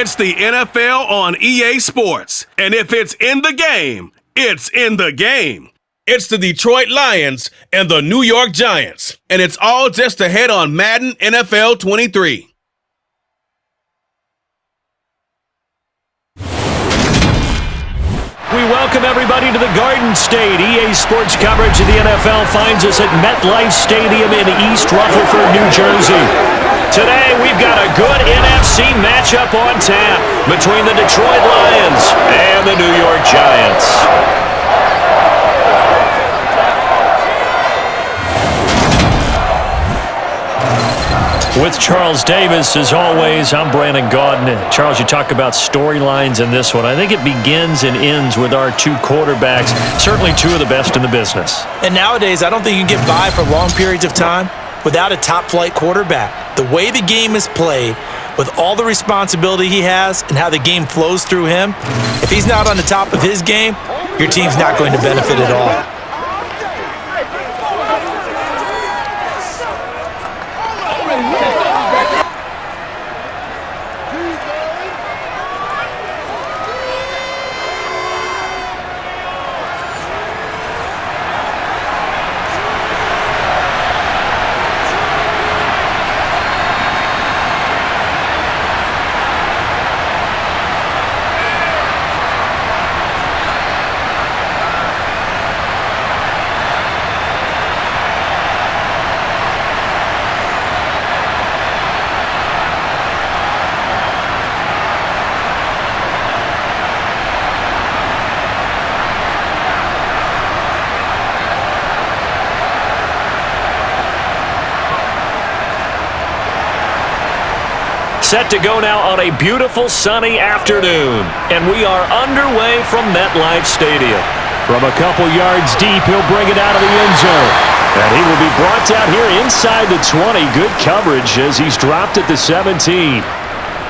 It's the NFL on EA Sports. And if it's in the game, it's in the game. It's the Detroit Lions and the New York Giants. And it's all just ahead on Madden NFL 23. We welcome everybody to the Garden State. EA Sports coverage of the NFL finds us at MetLife Stadium in East Rutherford, New Jersey. Today, we've got a good NFC matchup on tap between the Detroit Lions and the New York Giants. With Charles Davis, as always, I'm Brandon Gaudin. Charles, you talk about storylines in this one. I think it begins and ends with our two quarterbacks, certainly two of the best in the business. And nowadays, I don't think you can get by for long periods of time without a top-flight quarterback. The way the game is played, with all the responsibility he has and how the game flows through him, if he's not on the top of his game, your team's not going to benefit at all. Set to go now on a beautiful sunny afternoon, and we are underway from MetLife Stadium. From a couple yards deep, he'll bring it out of the end zone, and he will be brought down here inside the 20. Good coverage as he's dropped at the 17.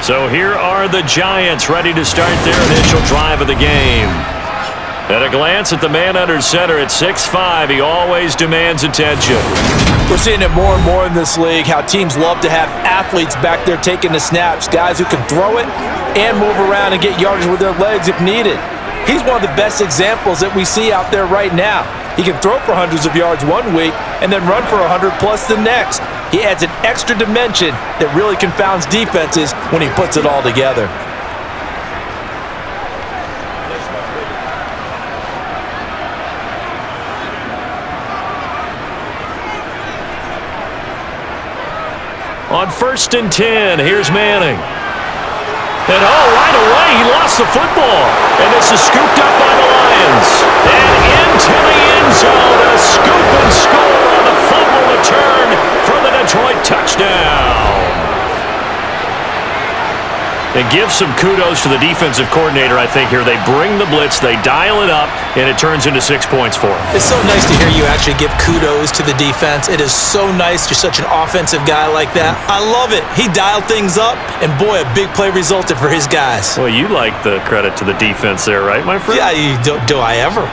So here are the Giants ready to start their initial drive of the game. At a glance at the man under center at 6'5", he always demands attention. We're seeing it more and more in this league, how teams love to have athletes back there taking the snaps, guys who can throw it and move around and get yardage with their legs if needed. He's one of the best examples that we see out there right now. He can throw for hundreds of yards one week and then run for 100+ the next. He adds an extra dimension that really confounds defenses when he puts it all together. On 1st and 10, here's Manning. And right away, he lost the football. And this is scooped up by the Lions. And into the end zone, a scoop and score on the fumble return for the Detroit touchdown. And give some kudos to the defensive coordinator, I think, here. They bring the blitz, they dial it up, and it turns into 6 points for them. It's so nice to hear you actually give kudos to the defense. It is so nice you're such an offensive guy like that. I love it. He dialed things up, and boy, a big play resulted for his guys. Well, you like the credit to the defense there, right, my friend? Yeah, do I ever?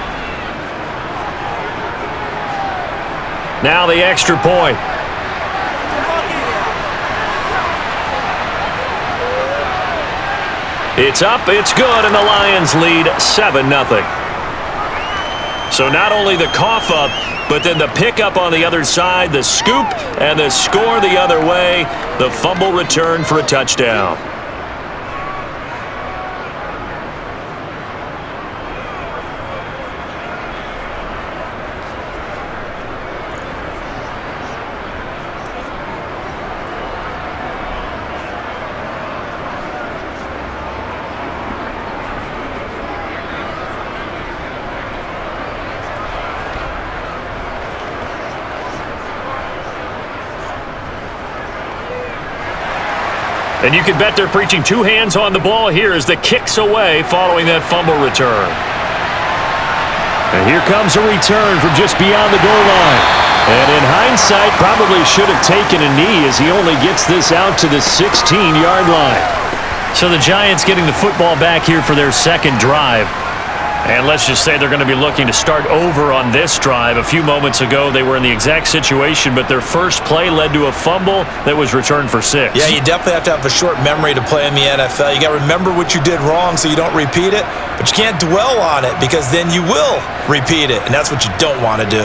Now the extra point. It's up, it's good, and the Lions lead 7-0. So not only the cough up, but then the pickup on the other side, the scoop, and the score the other way, the fumble return for a touchdown. And you can bet they're preaching two hands on the ball here as the kick's away following that fumble return. And here comes a return from just beyond the goal line. And in hindsight, probably should have taken a knee as he only gets this out to the 16-yard line. So the Giants getting the football back here for their second drive. And let's just say they're going to be looking to start over on this drive. A few moments ago, they were in the exact situation, but their first play led to a fumble that was returned for 6. Yeah, you definitely have to have a short memory to play in the NFL. You got to remember what you did wrong so you don't repeat it, but you can't dwell on it because then you will repeat it, and that's what you don't want to do.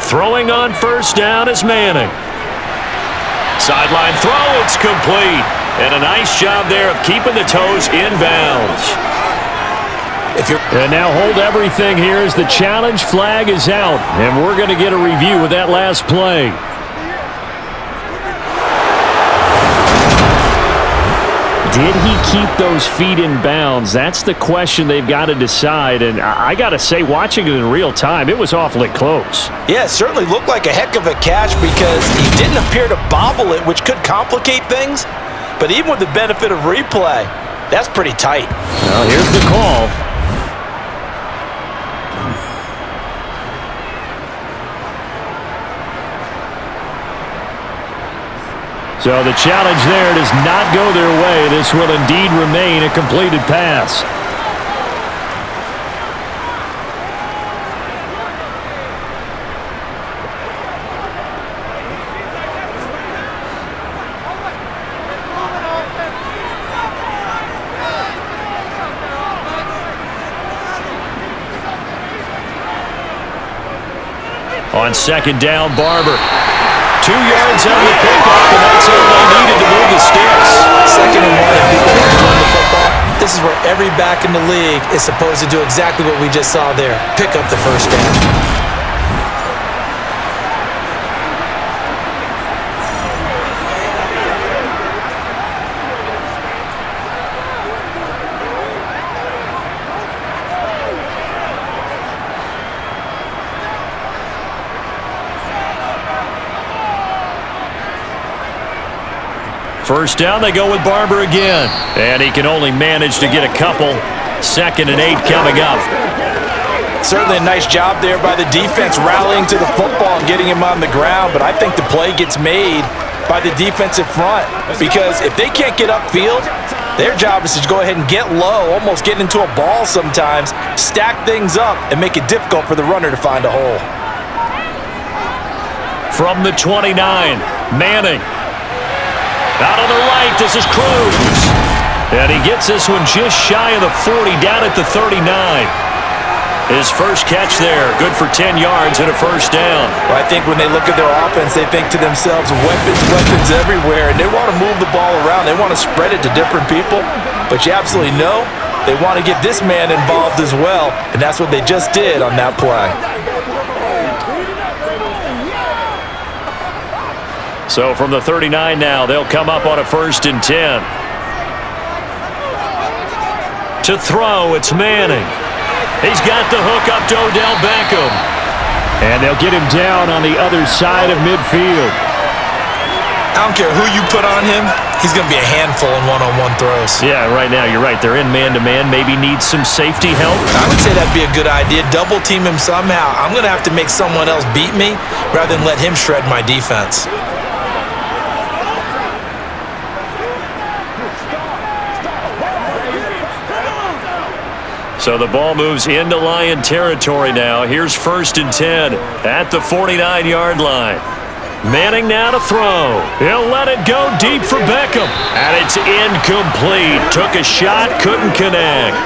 Throwing on first down is Manning. Sideline throw, it's complete. And a nice job there of keeping the toes in bounds. And now hold everything here as the challenge flag is out. And we're going to get a review of that last play. Did he keep those feet in bounds? That's the question they've got to decide. And I got to say, watching it in real time, it was awfully close. Yeah, it certainly looked like a heck of a catch because he didn't appear to bobble it, which could complicate things. But even with the benefit of replay, that's pretty tight. Well, here's the call. So the challenge there does not go their way. This will indeed remain a completed pass. On second down, Barber. 2 yards on the pickoff, and that's all they needed to move the sticks. Second and 1, if people want to run the football, this is where every back in the league is supposed to do exactly what we just saw there. Pick up the first down. First down, they go with Barber again. And he can only manage to get a couple. 2nd and 8 coming up. Certainly a nice job there by the defense rallying to the football and getting him on the ground. But I think the play gets made by the defensive front. Because if they can't get upfield, their job is to go ahead and get low, almost get into a ball sometimes, stack things up, and make it difficult for the runner to find a hole. From the 29, Manning. Out on the right, this is Cruz. And he gets this one just shy of the 40, down at the 39. His first catch there, good for 10 yards and a first down. Well, I think when they look at their offense, they think to themselves, weapons everywhere, and they want to move the ball around. They want to spread it to different people, but you absolutely know they want to get this man involved as well, and that's what they just did on that play. So from the 39 now, they'll come up on a 1st and 10. To throw, it's Manning. He's got the hook up to Odell Beckham. And they'll get him down on the other side of midfield. I don't care who you put on him, he's going to be a handful in one-on-one throws. Yeah, right now, you're right. They're in man-to-man. Maybe needs some safety help. I would say that'd be a good idea. Double team him somehow. I'm going to have to make someone else beat me rather than let him shred my defense. So the ball moves into Lion territory now. Here's 1st and 10 at the 49-yard line. Manning now to throw. He'll let it go deep for Beckham. And it's incomplete. Took a shot, couldn't connect.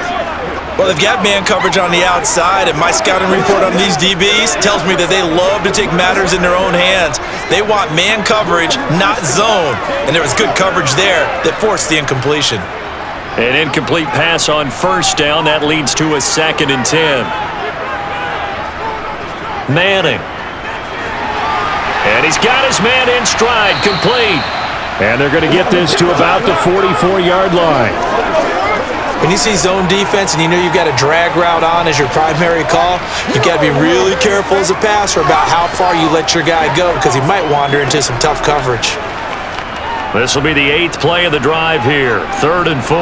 Well, they've got man coverage on the outside, and my scouting report on these DBs tells me that they love to take matters in their own hands. They want man coverage, not zone. And there was good coverage there that forced the incompletion. An incomplete pass on first down. That leads to a 2nd and 10. Manning. And he's got his man in stride, complete. And they're going to get this to about the 44-yard line. When you see zone defense and you know you've got a drag route on as your primary call, you've got to be really careful as a passer about how far you let your guy go because he might wander into some tough coverage. This will be the 8th play of the drive here. 3rd and 4.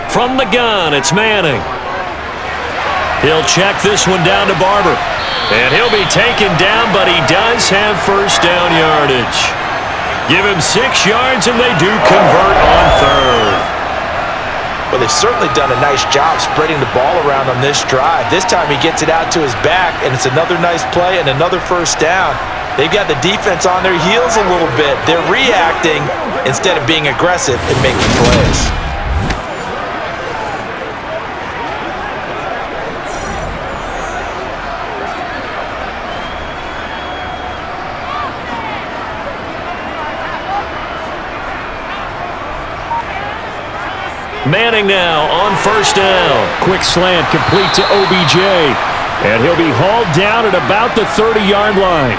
From the gun, it's Manning. He'll check this one down to Barber. And he'll be taken down, but he does have first down yardage. Give him 6 yards, and they do convert on third. Well, they've certainly done a nice job spreading the ball around on this drive. This time he gets it out to his back, and it's another nice play and another first down. They've got the defense on their heels a little bit. They're reacting instead of being aggressive and making plays. Manning now on first down. Quick slant complete to OBJ. And he'll be hauled down at about the 30-yard line.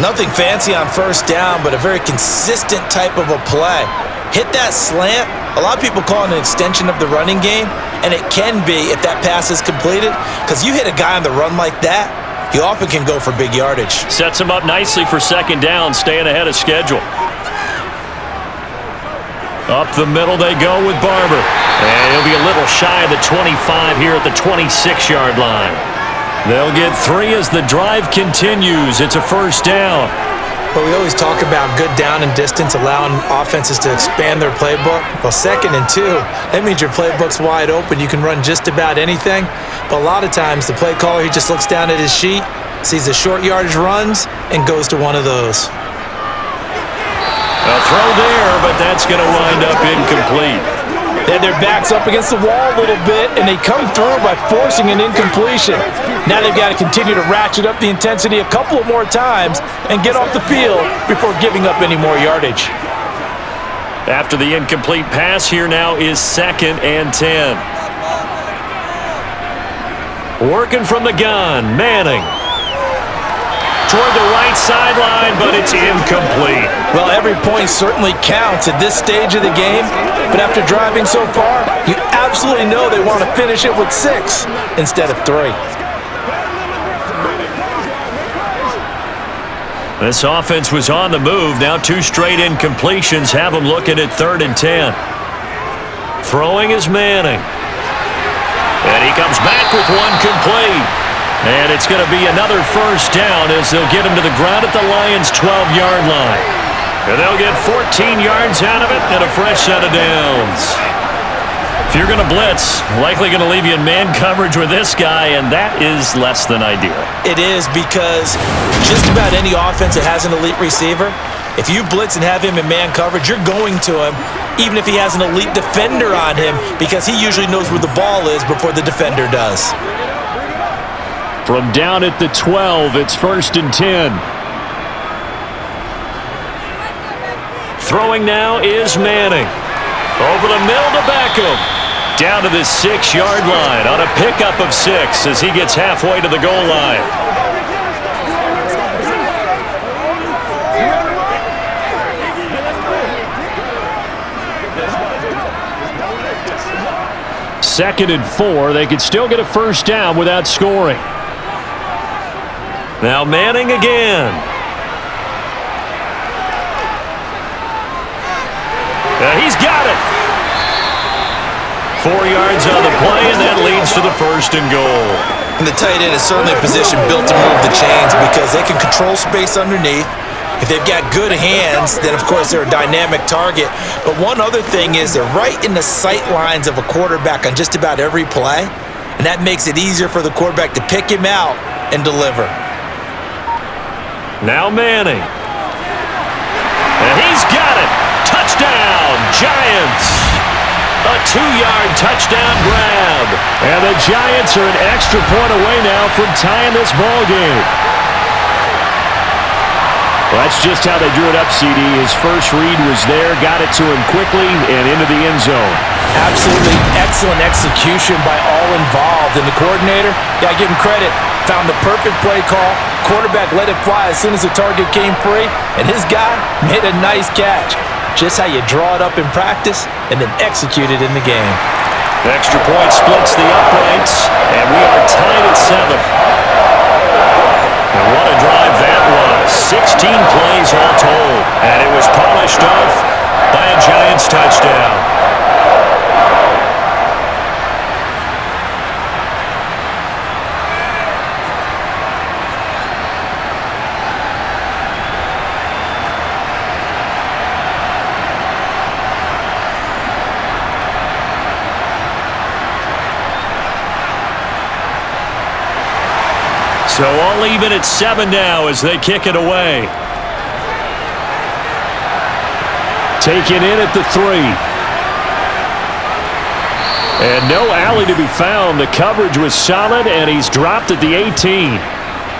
Nothing fancy on first down, but a very consistent type of a play. Hit that slant. A lot of people call it an extension of the running game, and it can be if that pass is completed, because you hit a guy on the run like that, he often can go for big yardage. Sets him up nicely for second down, staying ahead of schedule. Up the middle they go with Barber. And he'll be a little shy of the 25 here at the 26-yard line. They'll get 3 as the drive continues. It's a first down. But we always talk about good down and distance, allowing offenses to expand their playbook. Well, 2nd and 2, that means your playbook's wide open. You can run just about anything. But a lot of times, the play caller, he just looks down at his sheet, sees the short yardage runs, and goes to one of those. A throw there, but that's going to wind up incomplete. They had their backs up against the wall a little bit, and they come through by forcing an incompletion. Now they've got to continue to ratchet up the intensity a couple of more times and get off the field before giving up any more yardage. After the incomplete pass, here now is 2nd and 10. Working from the gun, Manning. Toward the right sideline, but it's incomplete. Well, every point certainly counts at this stage of the game, but after driving so far, you absolutely know they want to finish it with 6 instead of 3. This offense was on the move. Now 2 straight incompletions have them looking at 3rd and 10. Throwing is Manning. And he comes back with one complete. And it's going to be another first down as they'll get him to the ground at the Lions' 12-yard line. And they'll get 14 yards out of it and a fresh set of downs. If you're going to blitz, likely going to leave you in man coverage with this guy, and that is less than ideal. It is, because just about any offense that has an elite receiver, if you blitz and have him in man coverage, you're going to him, even if he has an elite defender on him, because he usually knows where the ball is before the defender does. From down at the 12, it's 1st and 10. Throwing now is Manning. Over the middle to Beckham. Down to the 6-yard line on a pickup of 6 as he gets halfway to the goal line. Second and 4, they could still get a first down without scoring. Now Manning again. He's got it. 4 yards on the play, and that leads to the 1st and goal. And the tight end is certainly a position built to move the chains because they can control space underneath. If they've got good hands, then of course they're a dynamic target. But one other thing is they're right in the sight lines of a quarterback on just about every play, and that makes it easier for the quarterback to pick him out and deliver. Now Manning. And he's got it. Touchdown, Giants. A 2-yard touchdown grab. And the Giants are an extra point away now from tying this ball game. Well, that's just how they drew it up, CD. His first read was there, got it to him quickly, and into the end zone. Absolutely excellent execution by all involved. And the coordinator, gotta give him credit, found the perfect play call. Quarterback let it fly as soon as the target came free, and his guy made a nice catch. Just how you draw it up in practice and then execute it in the game. The extra point splits the uprights, and we are tied at 7. And what a drive that was. 16 plays all told. And it was polished off by a Giants touchdown. So all even at 7 now as they kick it away. Taken in at the 3. And no alley to be found. The coverage was solid, and he's dropped at the 18.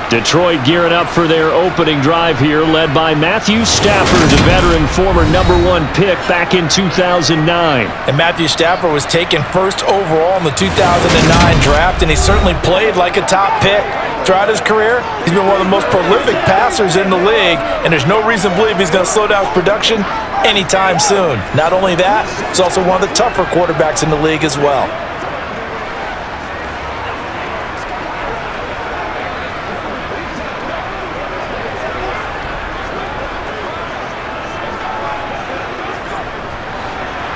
Detroit gearing up for their opening drive here, led by Matthew Stafford, the veteran former #1 pick back in 2009. And Matthew Stafford was taken first overall in the 2009 draft, and he certainly played like a top pick. Throughout his career, he's been one of the most prolific passers in the league, and there's no reason to believe he's going to slow down his production anytime soon. Not only that, he's also one of the tougher quarterbacks in the league as well.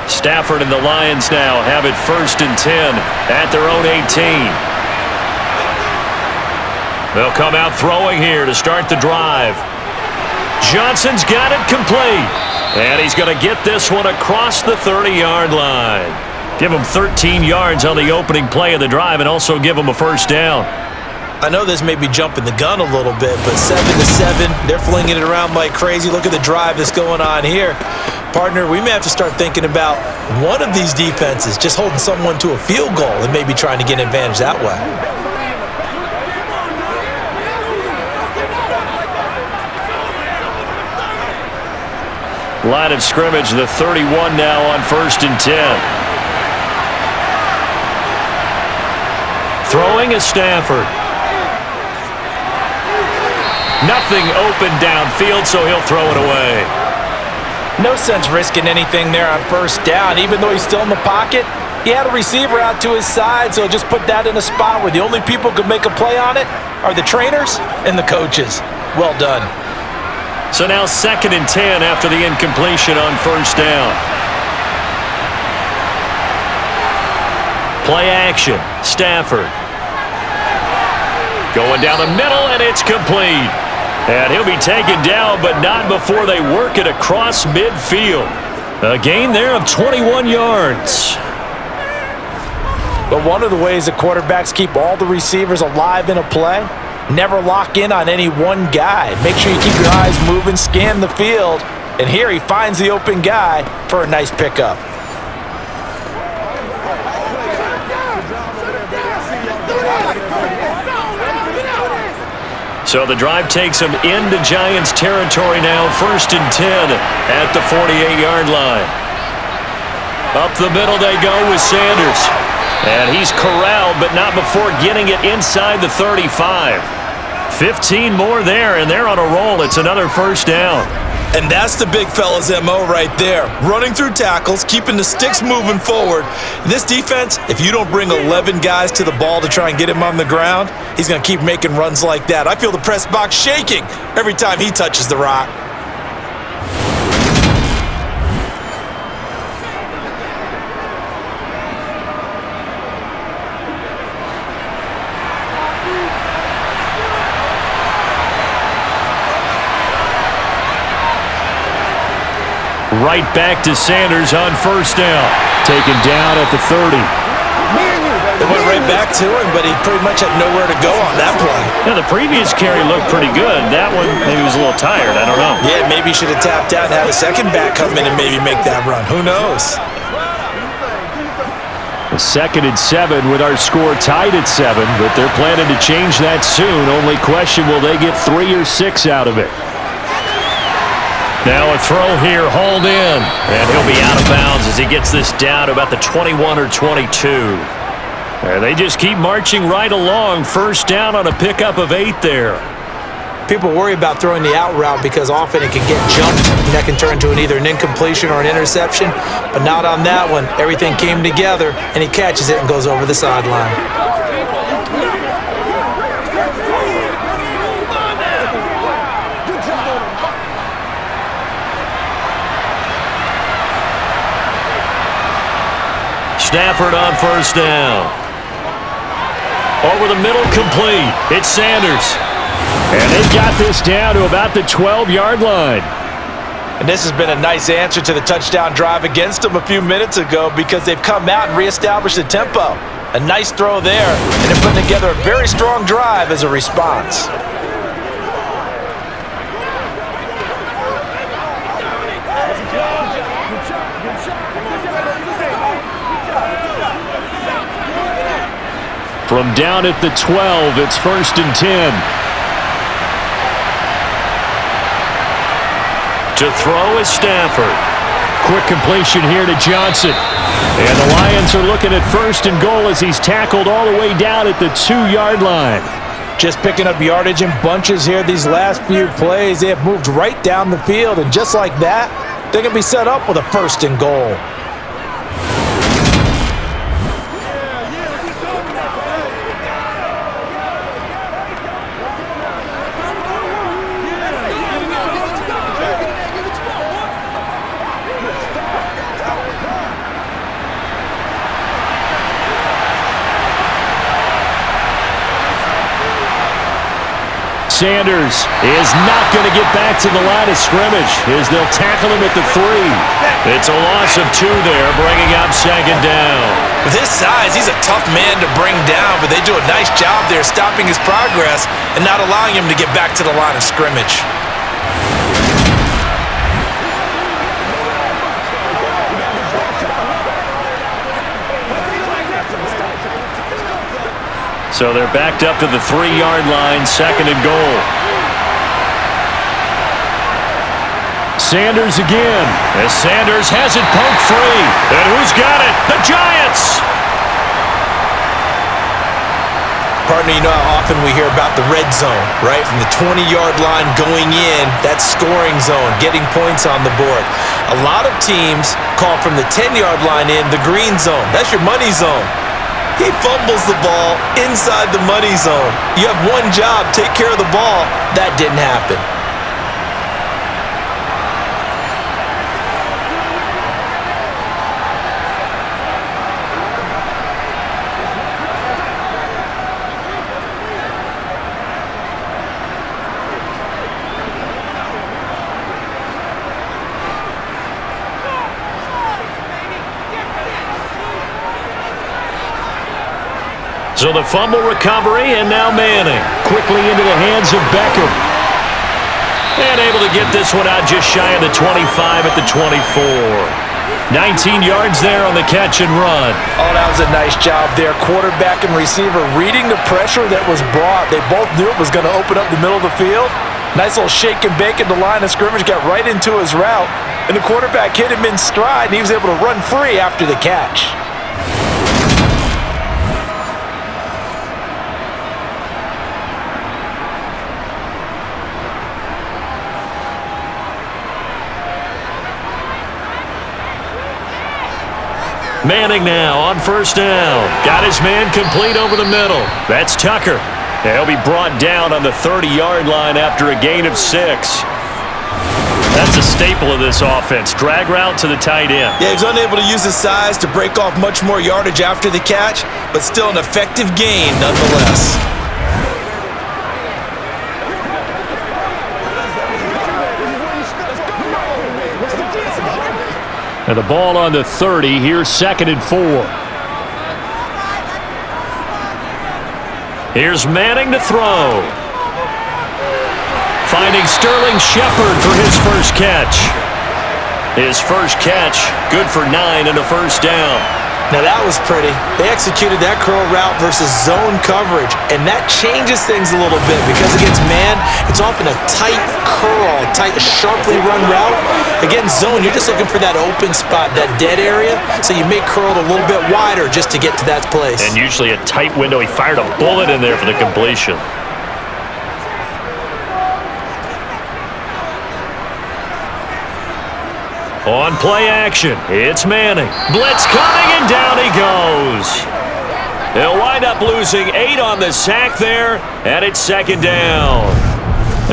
Stafford and the Lions now have it 1st and 10 at their own 18. They'll come out throwing here to start the drive. Johnson's got it complete. And he's going to get this one across the 30-yard line. Give him 13 yards on the opening play of the drive and also give him a first down. I know this may be jumping the gun a little bit, but 7-7, they're flinging it around like crazy. Look at the drive that's going on here. Partner, we may have to start thinking about one of these defenses just holding someone to a field goal and maybe trying to get an advantage that way. Line of scrimmage, the 31 now on 1st and 10. Throwing is Stafford. Nothing open downfield, so he'll throw it away. No sense risking anything there on first down. Even though he's still in the pocket, he had a receiver out to his side, so just put that in a spot where the only people who could make a play on it are the trainers and the coaches. Well done. So now 2nd and 10 after the incompletion on first down. Play action. Stafford. Going down the middle, and it's complete. And he'll be taken down, but not before they work it across midfield. A gain there of 21 yards. But one of the ways that quarterbacks keep all the receivers alive in a play, never lock in on any one guy. Make sure you keep your eyes moving, scan the field, and here he finds the open guy for a nice pickup. So the drive takes him into Giants territory now, 1st and 10 at the 48-yard line. Up the middle they go with Sanders. And he's corralled, but not before getting it inside the 35. 15 more there, and they're on a roll. It's another first down. And that's the big fella's MO right there. Running through tackles, keeping the sticks moving forward. This defense, if you don't bring 11 guys to the ball to try and get him on the ground, he's going to keep making runs like that. I feel the press box shaking every time he touches the rock. Right back to Sanders on first down. Taken down at the 30. They went right back to him, but he pretty much had nowhere to go on that play. Yeah, the previous carry looked pretty good. That one, maybe he was a little tired. I don't know. Yeah, maybe he should have tapped out and had a second back come in and maybe make that run. Who knows? The 2nd and 7 with our score tied at 7, but they're planning to change that soon. Only question, will they get 3 or 6 out of it? Now a throw here, hauled in, and he'll be out of bounds as he gets this down to about the 21 or 22. And they just keep marching right along. First down on a pickup of 8 there. People worry about throwing the out route because often it can get jumped, and that can turn into either an incompletion or an interception. But not on that one. Everything came together, and he catches it and goes over the sideline. Stafford on first down. Over the middle, complete. It's Sanders. And they've got this down to about the 12-yard line. And this has been a nice answer to the touchdown drive against them a few minutes ago because they've come out and reestablished the tempo. A nice throw there, and they're putting together a very strong drive as a response. From down at the 12, it's 1st and 10. To throw is Stafford. Quick completion here to Johnson. And the Lions are looking at 1st and goal as he's tackled all the way down at the 2-yard line. Just picking up yardage in bunches here these last few plays. They have moved right down the field, and just like that, they're going to be set up with a 1st and goal. Sanders is not going to get back to the line of scrimmage as they'll tackle him at the 3. It's a loss of 2 there, bringing up 2nd down. With his size, he's a tough man to bring down, but they do a nice job there stopping his progress and not allowing him to get back to the line of scrimmage. So they're backed up to the 3-yard line, 2nd and goal. Sanders again, as Sanders has it poked free. And who's got it? The Giants! Partner, you know how often we hear about the red zone, right? From the 20-yard line going in, that scoring zone, getting points on the board. A lot of teams call from the 10-yard line in the green zone. That's your money zone. He fumbles the ball inside the money zone. You have one job, take care of the ball. That didn't happen. So the fumble recovery, and now Manning quickly into the hands of Beckham. And able to get this one out just shy of the 25 at the 24. 19 yards there on the catch and run. Oh, that was a nice job there. Quarterback and receiver reading the pressure that was brought. They both knew it was going to open up the middle of the field. Nice little shake and bake at the line of scrimmage, got right into his route. And the quarterback hit him in stride, and he was able to run free after the catch. Manning now on 1st down. Got his man complete over the middle. That's Tucker. He'll be brought down on the 30-yard line after a gain of 6. That's a staple of this offense. Drag route to the tight end. Yeah, he was unable to use his size to break off much more yardage after the catch, but still an effective gain nonetheless. And the ball on the 30. Here's 2nd and 4. Here's Manning to throw. Finding Sterling Shepard for his first catch. His first catch, good for 9 and a 1st down. Now that was pretty. They executed that curl route versus zone coverage, and that changes things a little bit because against man, it's often a tight curl, tight, sharply run route. Against zone, you're just looking for that open spot, that dead area, so you may curl it a little bit wider just to get to that place. And usually a tight window. He fired a bullet in there for the completion. On play action, it's Manning. Blitz coming, and down he goes. They'll wind up losing 8 on the sack there, and it's 2nd down.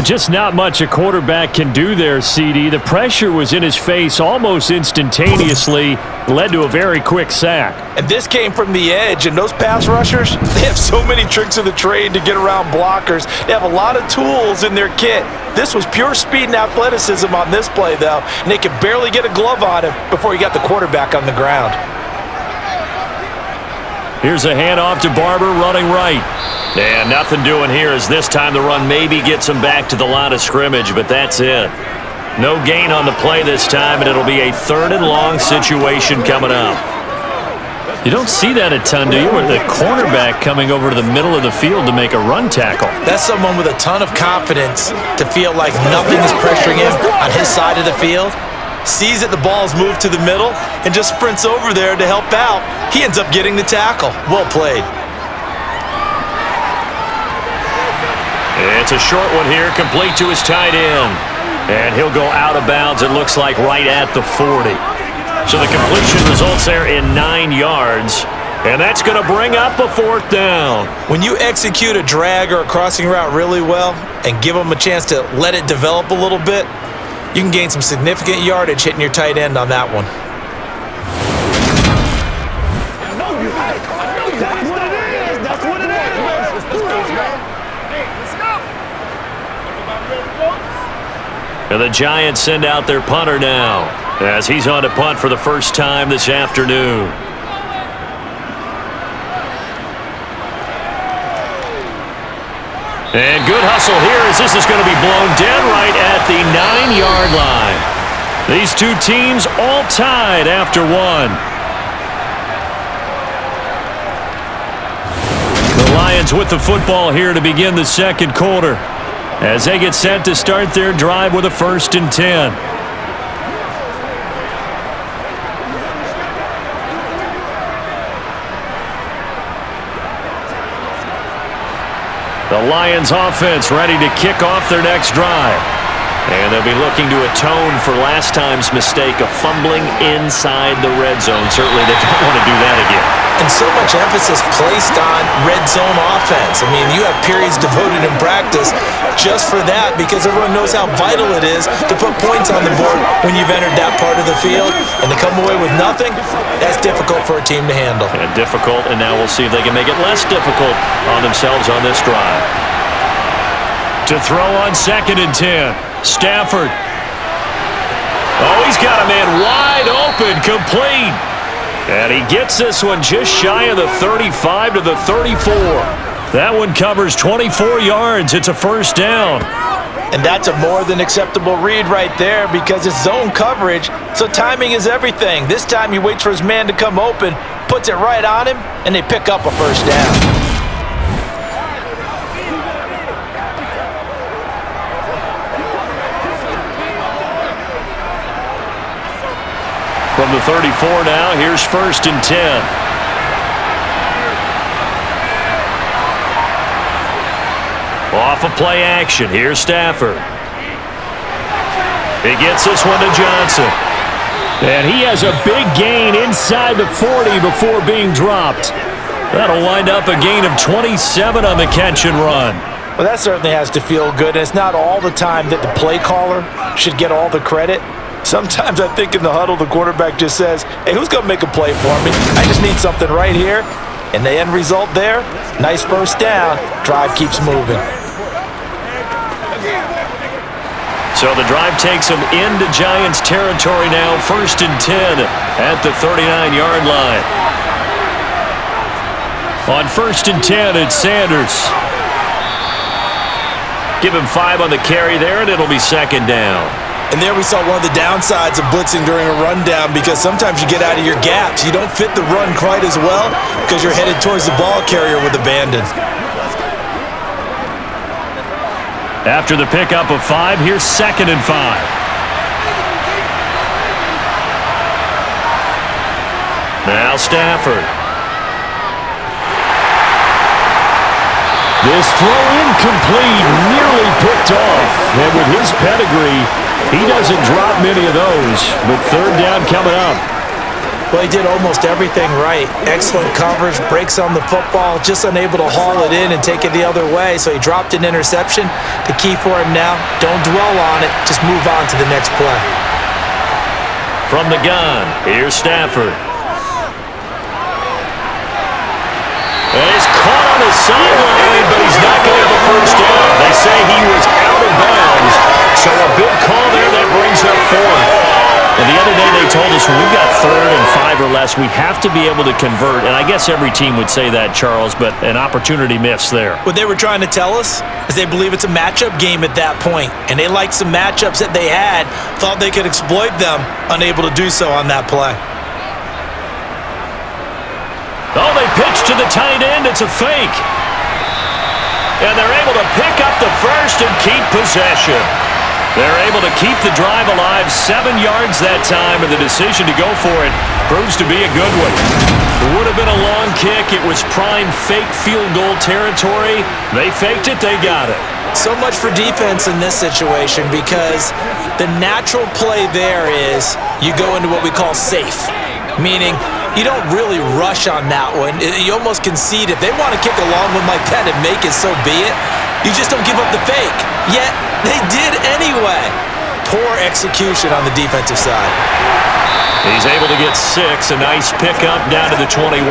Just not much a quarterback can do there, CD. The pressure was in his face almost instantaneously, led to a very quick sack. And this came from the edge, and those pass rushers, they have so many tricks of the trade to get around blockers. They have a lot of tools in their kit. This was pure speed and athleticism on this play, though, and they could barely get a glove on him before he got the quarterback on the ground. Here's a handoff to Barber running right. And nothing doing here as this time the run maybe gets him back to the line of scrimmage, but that's it. No gain on the play this time, and it'll be a 3rd and long situation coming up. You don't see that a ton, do you? With the cornerback coming over to the middle of the field to make a run tackle. That's someone with a ton of confidence to feel like nothing is pressuring him on his side of the field. Sees that the ball's moved to the middle and just sprints over there to help out. He ends up getting the tackle. Well played. It's a short one here, complete to his tight end. And he'll go out of bounds, it looks like, right at the 40. So the completion results there in 9 yards. And that's going to bring up a 4th down. When you execute a drag or a crossing route really well and give them a chance to let it develop a little bit, you can gain some significant yardage hitting your tight end on that one. That's what it is. Let's go. And the Giants send out their punter now as he's on to punt for the first time this afternoon. And good hustle here as this is going to be blown dead right at the 9-yard line. These two teams all tied after 1. The Lions with the football here to begin the 2nd quarter as they get set to start their drive with a 1st and 10. The Lions offense ready to kick off their next drive. And they'll be looking to atone for last time's mistake of fumbling inside the red zone. Certainly they don't want to do that again. And so much emphasis placed on red zone offense. I mean, you have periods devoted in practice just for that because everyone knows how vital it is to put points on the board when you've entered that part of the field. And to come away with nothing, that's difficult for a team to handle. And difficult, and now we'll see if they can make it less difficult on themselves on this drive. To throw on 2nd and 10, Stafford. Oh, he's got a man wide open, complete. And he gets this one just shy of the 35 to the 34. That one covers 24 yards. It's a 1st down. And that's a more than acceptable read right there because it's zone coverage, so timing is everything. This time he waits for his man to come open, puts it right on him, and they pick up a 1st down. From the 34 now, here's 1st and 10. Off of play action, here's Stafford. He gets this one to Johnson. And he has a big gain inside the 40 before being dropped. That'll wind up a gain of 27 on the catch and run. Well, that certainly has to feel good. And it's not all the time that the play caller should get all the credit. Sometimes I think in the huddle, the quarterback just says, hey, who's going to make a play for me? I just need something right here. And the end result there, nice 1st down. Drive keeps moving. So the drive takes them into Giants territory now. 1st and 10 at the 39-yard line. On 1st and 10, it's Sanders. Give him 5 on the carry there, and it'll be 2nd down. And there we saw one of the downsides of blitzing during a rundown because sometimes you get out of your gaps. You don't fit the run quite as well because you're headed towards the ball carrier with abandon. After the pickup of 5, here's 2nd and 5. Now Stafford. This throw incomplete, nearly picked off. And with his pedigree, he doesn't drop many of those. But 3rd down coming up. Well, he did almost everything right. Excellent coverage, breaks on the football, just unable to haul it in and take it the other way. So he dropped an interception. The key for him now, don't dwell on it. Just move on to the next play. From the gun, here's Stafford. And he's caught on the sideline, but he's not going to have a 1st down. They say he was out of bounds. So a big call there that brings up 4th. And the other day they told us when we've got 3rd and 5 or less, we have to be able to convert. And I guess every team would say that, Charles, but an opportunity missed there. What they were trying to tell us is they believe it's a matchup game at that point, and they liked some matchups that they had, thought they could exploit them, unable to do so on that play. Oh, they pitch to the tight end. It's a fake. And they're able to pick up the first and keep possession. They're able to keep the drive alive, 7 yards that time, and the decision to go for it proves to be a good one. It would have been a long kick. It was prime fake field goal territory. They faked it. They got it. So much for defense in this situation because the natural play there is you go into what we call safe, meaning you don't really rush on that one. You almost concede. If they want to kick a long one like that and make it, so be it. You just don't give up the fake. Yet, they did anyway. Poor execution on the defensive side. He's able to get 6. A nice pickup down to the 21.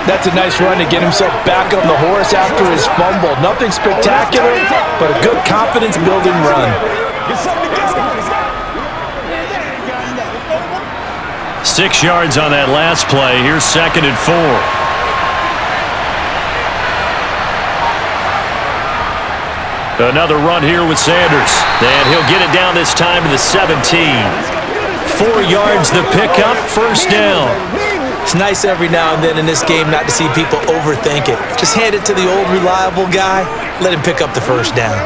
That's a nice run to get himself back on the horse after his fumble. Nothing spectacular, but a good confidence-building run. 6 yards on that last play. Here's 2nd and 4. Another run here with Sanders. And he'll get it down this time to the 17. 4 yards the pickup, 1st down. It's nice every now and then in this game not to see people overthink it. Just hand it to the old reliable guy. Let him pick up the 1st down.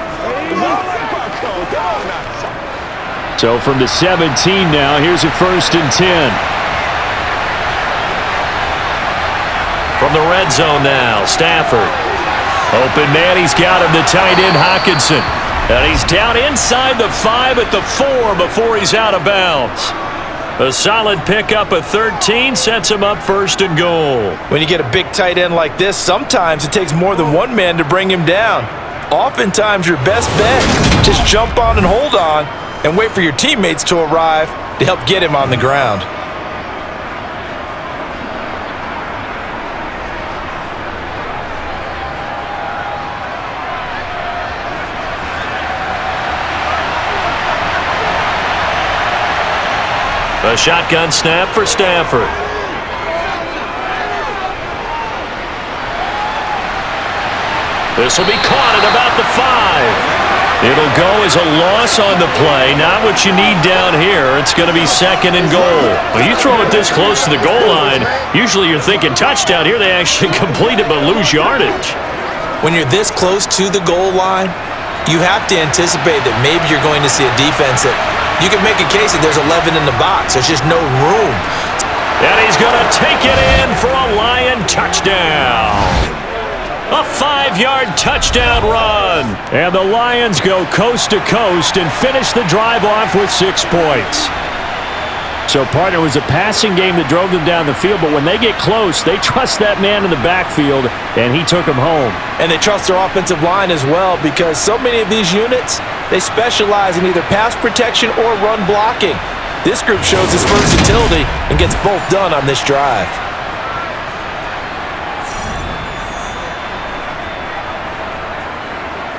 So from the 17 now, here's a 1st and 10. From the red zone now, Stafford. Open man, he's got him, the tight end Hockenson. And he's down inside the 5 at the 4 before he's out of bounds. A solid pickup of 13 sets him up 1st and goal. When you get a big tight end like this, sometimes it takes more than one man to bring him down. Oftentimes your best bet, just jump on and hold on and wait for your teammates to arrive to help get him on the ground. A shotgun snap for Stafford. This will be caught at about the 5. It'll go as a loss on the play. Not what you need down here. It's going to be 2nd and goal. When you throw it this close to the goal line, usually you're thinking touchdown. Here they actually complete it but lose yardage. When you're this close to the goal line, you have to anticipate that maybe you're going to see a defense that you can make a case that there's 11 in the box. There's just no room. And he's going to take it in for a Lion touchdown. A 5-yard touchdown run. And the Lions go coast to coast and finish the drive off with 6 points. So, partner, it was a passing game that drove them down the field, but when they get close, they trust that man in the backfield, and he took them home. And they trust their offensive line as well because so many of these units, they specialize in either pass protection or run blocking. This group shows its versatility and gets both done on this drive.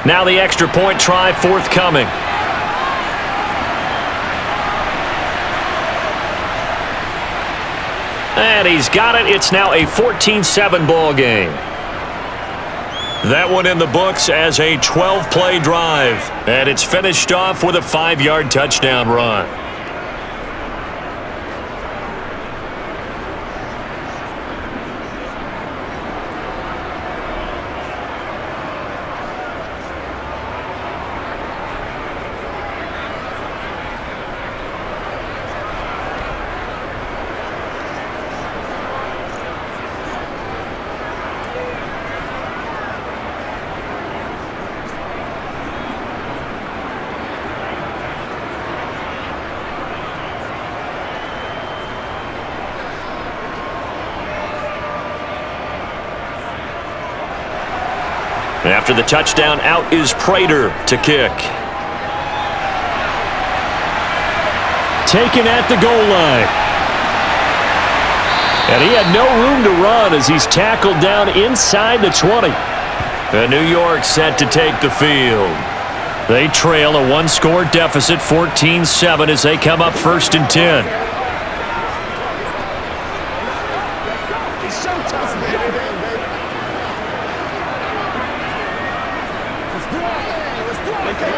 Now the extra point try forthcoming. And he's got it. It's now a 14-7 ball game. That one in the books as a 12-play drive. And it's finished off with a 5-yard touchdown run. After the touchdown, out is Prater to kick. Taken at the goal line. And he had no room to run as he's tackled down inside the 20. And New York set to take the field. They trail a one-score deficit, 14-7, as they come up 1st and 10. It's showtime, baby. Let's do our thing. Let's do our thing.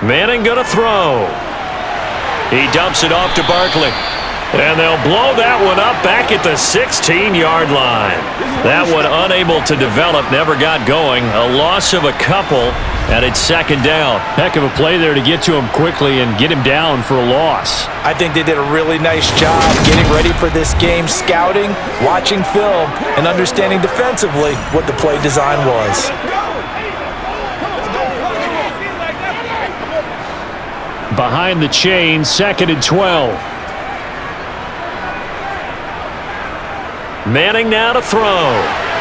Manning gonna throw. He dumps it off to Barkley. And they'll blow that one up back at the 16-yard line. That one unable to develop, never got going. A loss of a couple, and it's 2nd down. Heck of a play there to get to him quickly and get him down for a loss. I think they did a really nice job getting ready for this game, scouting, watching film, and understanding defensively what the play design was. Behind the chain, 2nd and 12. Manning now to throw.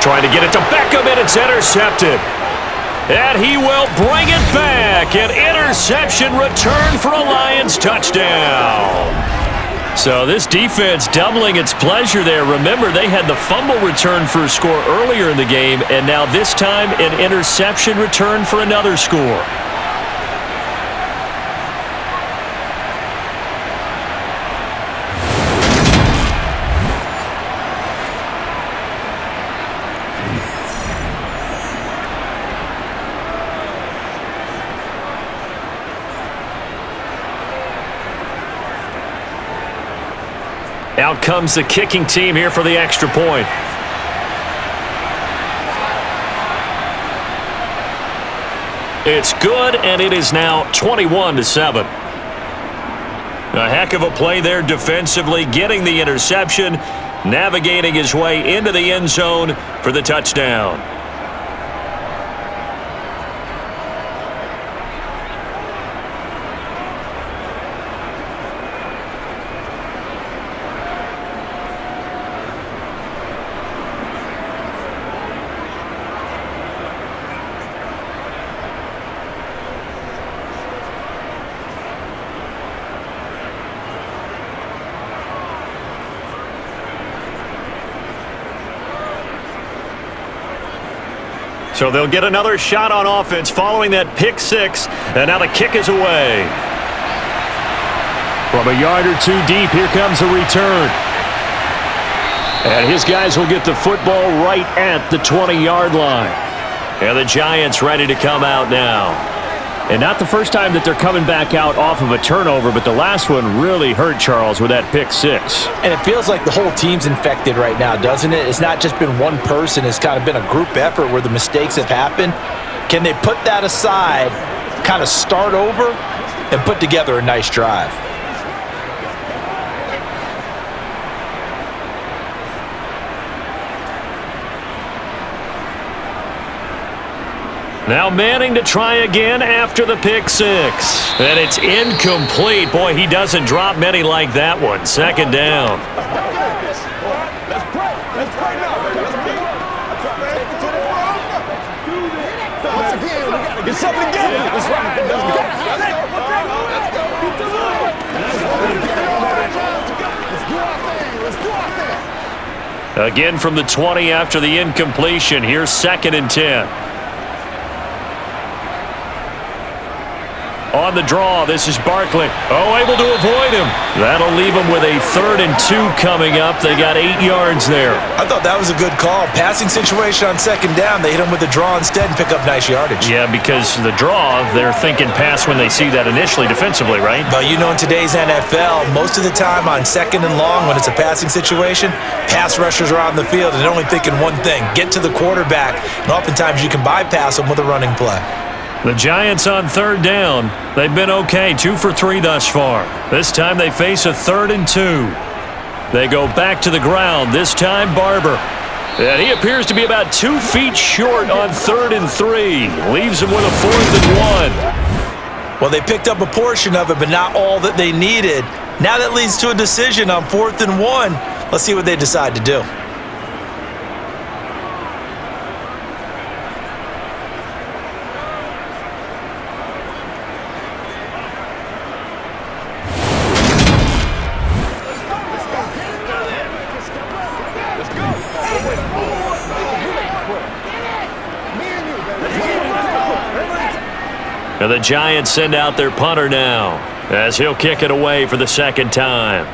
Trying to get it to Beckham, and it's intercepted. And he will bring it back. An interception return for a Lions touchdown. So this defense doubling its pleasure there. Remember, they had the fumble return for a score earlier in the game, and now this time an interception return for another score. Out comes the kicking team here for the extra point. It's good, and it is now 21-7. A heck of a play there defensively, getting the interception, navigating his way into the end zone for the touchdown. So they'll get another shot on offense following that pick six, and now the kick is away. From a yard or two deep, here comes a return. And his guys will get the football right at the 20-yard line. And the Giants ready to come out now. And not the first time that they're coming back out off of a turnover, but the last one really hurt Charles with that pick six. And it feels like the whole team's infected right now, doesn't it? It's not just been one person. It's kind of been a group effort where the mistakes have happened. Can they put that aside, kind of start over, and put together a nice drive? Now Manning to try again after the pick six. And it's incomplete. Boy, he doesn't drop many like that one. 2nd down. Let's pray. Let's pray now. Let's pray. Once again, we got to get something together. That's right. Let's go. Let's go. Let's do our thing. Let's do our thing. Again from the 20 after the incompletion. Here's 2nd and 10. On the draw, this is Barkley. Oh, able to avoid him. That'll leave him with a 3rd and 2 coming up. They got 8 yards there. I thought that was a good call. Passing situation on 2nd down. They hit him with the draw instead and pick up nice yardage. Yeah, because the draw, they're thinking pass when they see that initially defensively, right? But you know, in today's NFL, most of the time on 2nd and long, when it's a passing situation, pass rushers are on the field and they're only thinking one thing: get to the quarterback. And oftentimes you can bypass them with a running play. The Giants on 3rd down. They've been okay, 2 for 3 thus far. This time they face a 3rd and 2. They go back to the ground, this time Barber. And he appears to be about 2 feet short on 3rd and 3. Leaves him with a 4th and 1. Well, they picked up a portion of it, but not all that they needed. Now that leads to a decision on 4th and 1. Let's see what they decide to do. And the Giants send out their punter now, as he'll kick it away for the second time.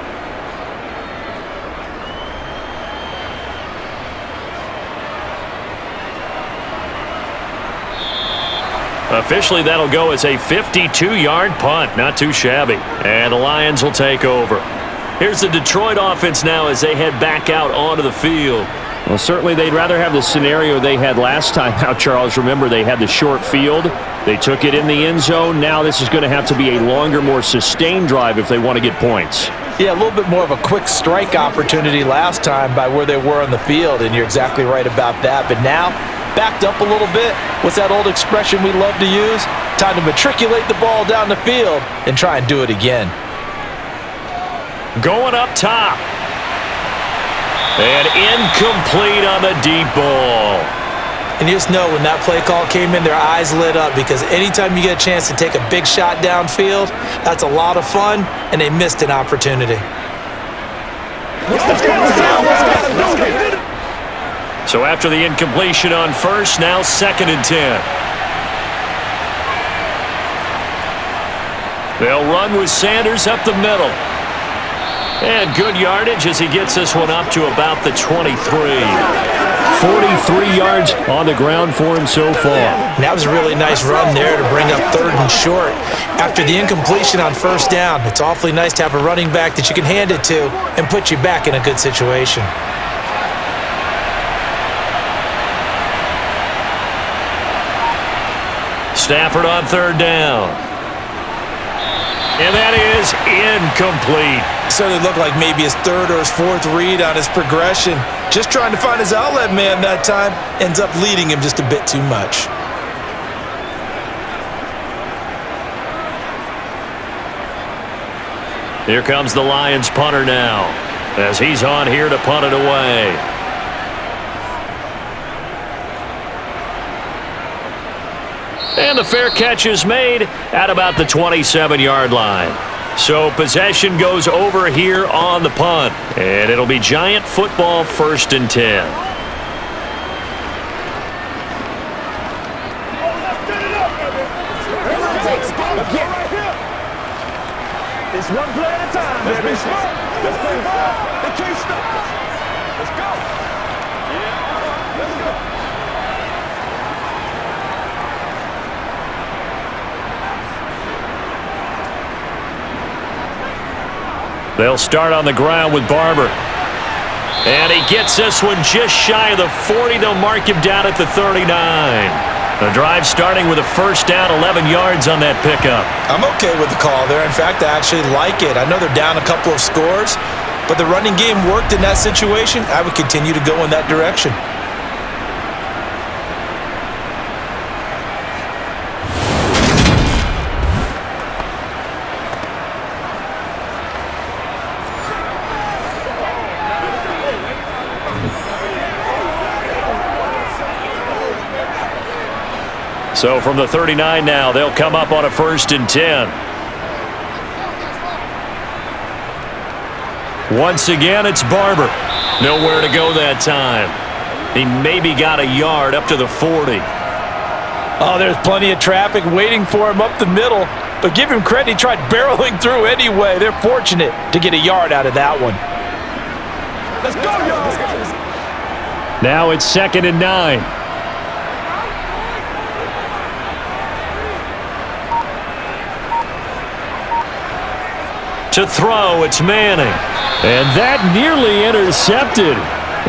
Officially, that'll go as a 52-yard punt. Not too shabby. And the Lions will take over. Here's the Detroit offense now as they head back out onto the field. Well, certainly they'd rather have the scenario they had last time out, Charles. Remember, they had the short field. They took it in the end zone. Now this is going to have to be a longer, more sustained drive if they want to get points. Yeah, a little bit more of a quick strike opportunity last time by where they were on the field, and you're exactly right about that. But now, backed up a little bit. What's that old expression we love to use? Time to matriculate the ball down the field and try and do it again. Going up top. And incomplete on the deep ball. And you just know when that play call came in, their eyes lit up, because anytime you get a chance to take a big shot downfield, that's a lot of fun, and they missed an opportunity. So after the incompletion on first, now 2nd and 10. They'll run with Sanders up the middle. And good yardage as he gets this one up to about the 23. 43 yards on the ground for him so far. And that was a really nice run there to bring up 3rd and short. After the incompletion on first down, it's awfully nice to have a running back that you can hand it to and put you back in a good situation. Stafford on 3rd down. And that is incomplete. So it looked like maybe his 3rd or his 4th read on his progression. Just trying to find his outlet man that time. Ends up leading him just a bit too much. Here comes the Lions punter now, as he's on here to punt it away. And the fair catch is made at about the 27-yard line. So possession goes over here on the punt. And it'll be Giant football, 1st and 10. It's one play at a time, baby. Let's play ball. They can't stop us. Let's go. Yeah, let's go. They'll start on the ground with Barber. And he gets this one just shy of the 40. They'll mark him down at the 39. The drive starting with a first down, 11 yards on that pickup. I'm okay with the call there. In fact, I actually like it. I know they're down a couple of scores, but the running game worked in that situation. I would continue to go in that direction. So from the 39 now, they'll come up on a 1st and 10. Once again, it's Barber. Nowhere to go that time. He maybe got a yard up to the 40. Oh, there's plenty of traffic waiting for him up the middle. But give him credit, he tried barreling through anyway. They're fortunate to get a yard out of that one. Let's go, y'all. Now it's 2nd and 9. To throw, it's Manning. And that nearly intercepted.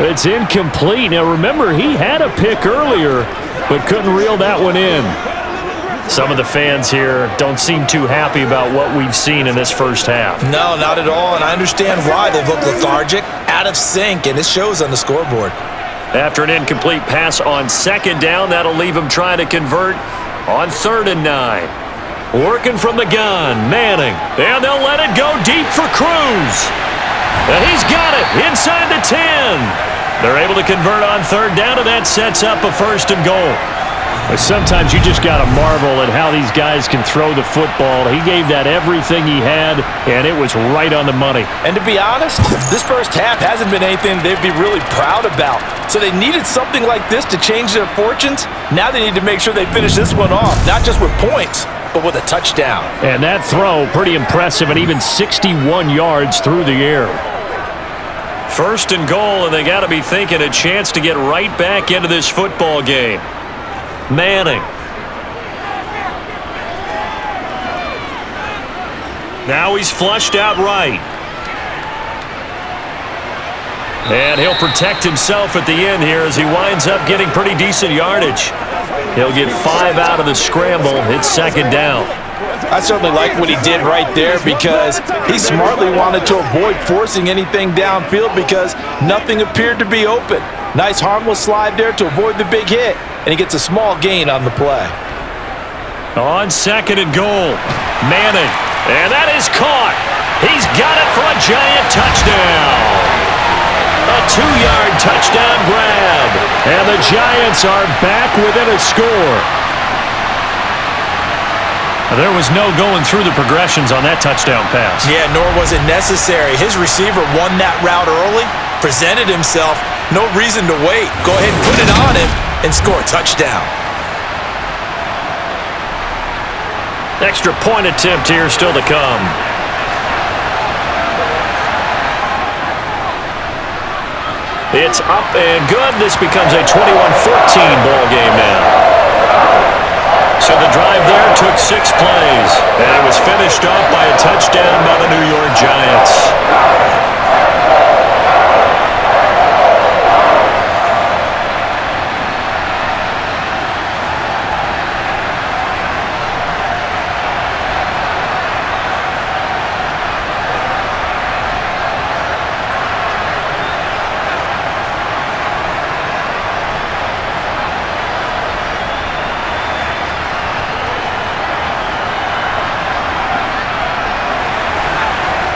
It's incomplete. Now remember, he had a pick earlier, but couldn't reel that one in. Some of the fans here don't seem too happy about what we've seen in this first half. No, not at all, and I understand why. They've looked lethargic, out of sync, and it shows on the scoreboard. After an incomplete pass on 2nd down, that'll leave him trying to convert on 3rd and 9. Working from the gun, Manning. And they'll let it go deep for Cruz. And he's got it inside the 10. They're able to convert on 3rd down, and that sets up a 1st and goal. But sometimes you just got to marvel at how these guys can throw the football. He gave that everything he had, and it was right on the money. And to be honest, this first half hasn't been anything they'd be really proud about. So they needed something like this to change their fortunes. Now they need to make sure they finish this one off, not just with points, but with a touchdown. And that throw, pretty impressive, and even 61 yards through the air. First and goal, and they got to be thinking a chance to get right back into this football game. Manning. Now he's flushed out right. And he'll protect himself at the end here as he winds up getting pretty decent yardage. He'll get 5 out of the scramble. It's second down. I certainly like what he did right there because he smartly wanted to avoid forcing anything downfield because nothing appeared to be open. Nice harmless slide there to avoid the big hit, and he gets a small gain on the play. On second and goal, Manning. And that is caught. He's got it for a giant touchdown. A 2-yard touchdown grab. And the Giants are back within a score. There was no going through the progressions on that touchdown pass. Yeah, nor was it necessary. His receiver won that route early, presented himself, no reason to wait. Go ahead and put it on him and score a touchdown. Extra point attempt here still to come. It's up and good. This becomes a 21-14 ball game now. So the drive there took 6 plays, and it was finished off by a touchdown by the New York Giants.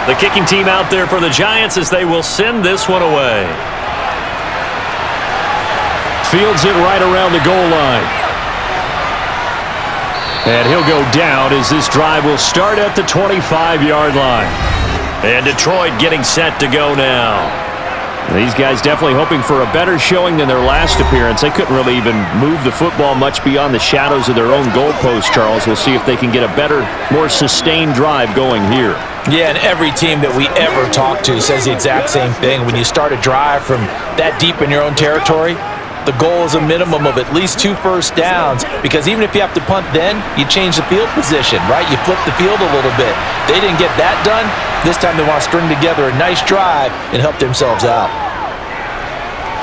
The kicking team out there for the Giants as they will send this one away. Fields it right around the goal line. And he'll go down as this drive will start at the 25-yard line. And Detroit getting set to go now. These guys definitely hoping for a better showing than their last appearance. They couldn't really even move the football much beyond the shadows of their own goalpost, Charles. We'll see if they can get a better, more sustained drive going here. Yeah, and every team that we ever talk to says the exact same thing. When you start a drive from that deep in your own territory, the goal is a minimum of at least 2 first downs, because even if you have to punt then, you change the field position, right? You flip the field a little bit. They didn't get that done. This time they want to string together a nice drive and help themselves out.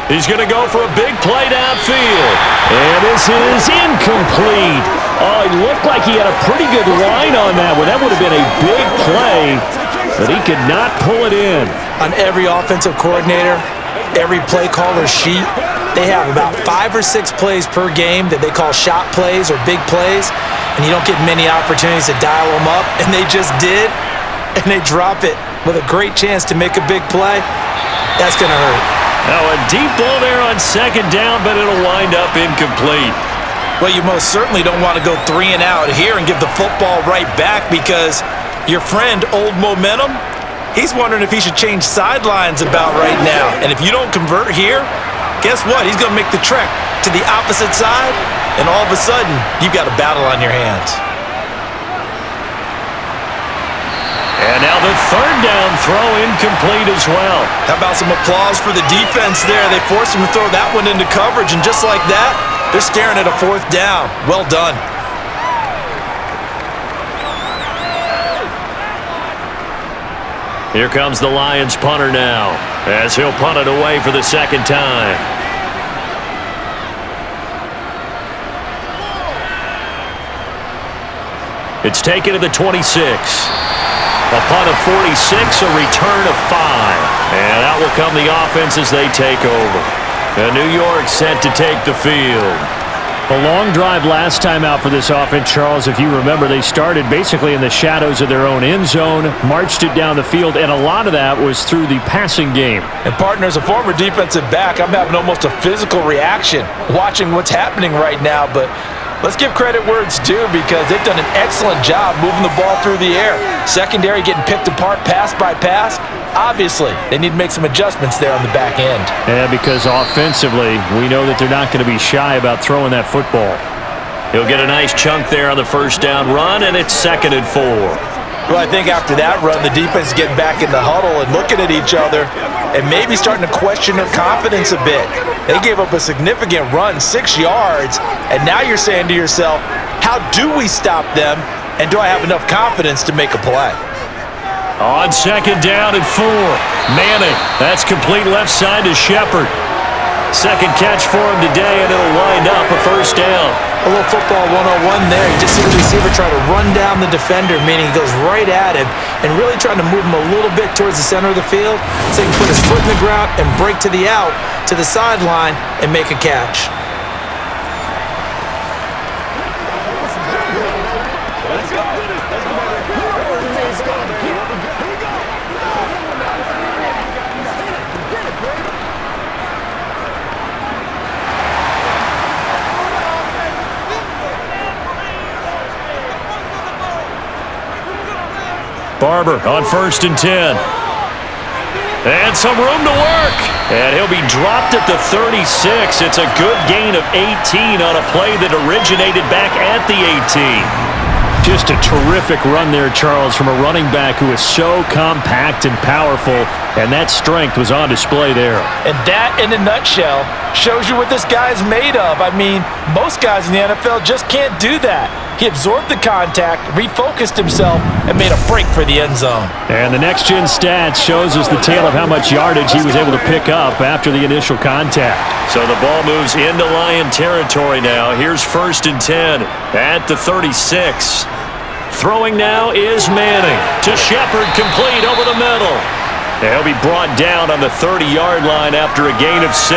He's going to go for a big play downfield. And this is incomplete. Oh, it looked like he had a pretty good line on that one. That would have been a big play, but he could not pull it in. On every offensive coordinator, every play caller's sheet, they have about 5 or 6 plays per game that they call shot plays or big plays, and you don't get many opportunities to dial them up, and they just did, and they drop it with a great chance to make a big play. That's going to hurt. Now a deep ball there on second down, but it'll wind up incomplete. Well, you most certainly don't want to go 3 and out here and give the football right back, because your friend, Old Momentum, he's wondering if he should change sidelines about right now. And if you don't convert here, guess what? He's going to make the trek to the opposite side, and all of a sudden, you've got a battle on your hands. And now the third down throw incomplete as well. How about some applause for the defense there? They forced him to throw that one into coverage, and just like that, they're staring at a 4th down. Well done. Here comes the Lions punter now, as he'll punt it away for the second time. It's taken to the 26. A punt of 46, a return of 5. And out will come the offense as they take over. And New York set to take the field. A long drive last time out for this offense, Charles. If you remember, they started basically in the shadows of their own end zone, marched it down the field, and a lot of that was through the passing game. And partner, as a former defensive back, I'm having almost a physical reaction watching what's happening right now, but let's give credit where it's due, because they've done an excellent job moving the ball through the air. Secondary getting picked apart pass by pass. Obviously, they need to make some adjustments there on the back end. Yeah, because offensively, we know that they're not going to be shy about throwing that football. He'll get a nice chunk there on the first down run, and it's 2nd and 4. Well, I think after that run, the defense is getting back in the huddle and looking at each other and maybe starting to question their confidence a bit. They gave up a significant run, 6 yards, and now you're saying to yourself, how do we stop them, and do I have enough confidence to make a play? On 2nd down and 4, Manning. That's complete left side to Shepard. Second catch for him today, and it'll wind up a first down. A little football 101 there. You just see the receiver try to run down the defender, meaning he goes right at him and really trying to move him a little bit towards the center of the field so he can put his foot in the ground and break to the out, to the sideline, and make a catch. Barber on 1st and 10. And some room to work. And he'll be dropped at the 36. It's a good gain of 18 on a play that originated back at the 18. Just a terrific run there, Charles, from a running back who is so compact and powerful, and that strength was on display there. And that, in a nutshell, shows you what this guy's made of. I mean, most guys in the NFL just can't do that. He absorbed the contact, refocused himself, and made a break for the end zone. And the next-gen stats shows us the tale of how much yardage he was able to pick up after the initial contact. So the ball moves into Lion territory now. Here's 1st and 10 at the 36. Throwing now is Manning to Shepard, complete over the middle. And he'll be brought down on the 30-yard line after a gain of 6.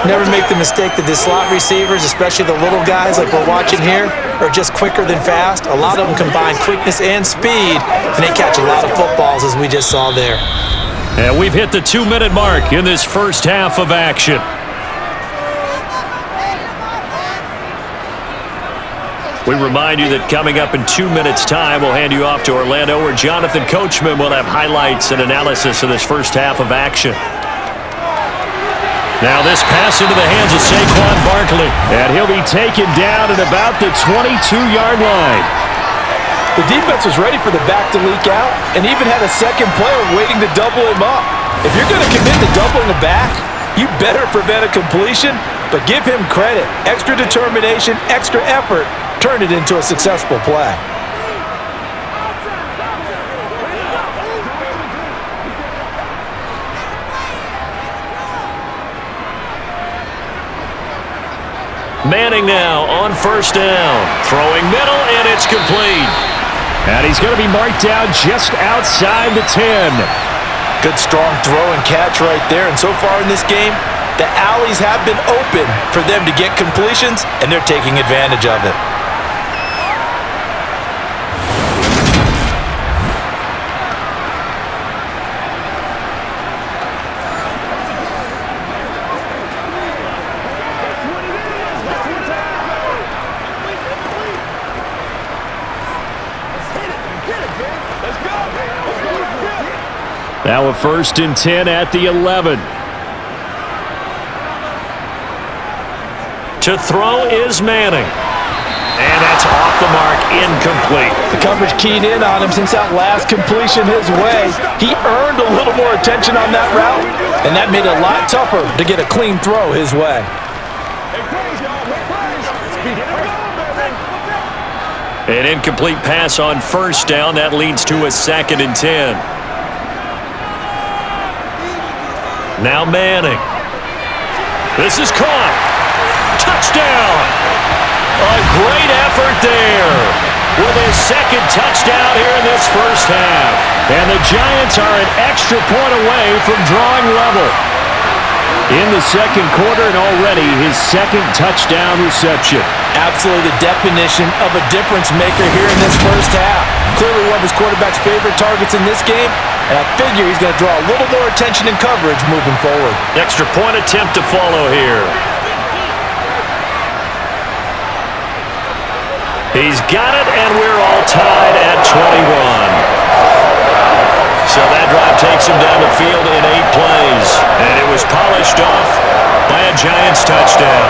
Never make the mistake that the slot receivers, especially the little guys like we're watching here, are just quicker than fast. A lot of them combine quickness and speed, and they catch a lot of footballs, as we just saw there. And we've hit the 2-minute mark in this first half of action. We remind you that coming up in 2 minutes' time, we'll hand you off to Orlando, where Jonathan Coachman will have highlights and analysis of this first half of action. Now this pass into the hands of Saquon Barkley, and he'll be taken down at about the 22-yard line. The defense was ready for the back to leak out and even had a second player waiting to double him up. If you're going to commit to doubling the back, you better prevent a completion, but give him credit. Extra determination, extra effort, turned it into a successful play. Manning now on 1st down. Throwing middle, and it's complete. And he's going to be marked down just outside the 10. Good strong throw and catch right there. And so far in this game, the alleys have been open for them to get completions, and they're taking advantage of it. Now a 1st and 10 at the 11. To throw is Manning. And that's off the mark, incomplete. The coverage keyed in on him since that last completion his way. He earned a little more attention on that route, and that made it a lot tougher to get a clean throw his way. An incomplete pass on 1st down. That leads to a 2nd and 10. Now Manning. This is caught. Touchdown. A great effort there with his 2nd touchdown here in this first half. And the Giants are an extra point away from drawing level in the 2nd quarter, and already his 2nd touchdown reception. Absolutely the definition of a difference maker here in this first half. Clearly one of his quarterback's favorite targets in this game, and I figure he's going to draw a little more attention and coverage moving forward. Extra point attempt to follow here. He's got it, and we're all tied at 21. So that drive takes him down the field in 8 plays, and it was polished off by a Giants touchdown.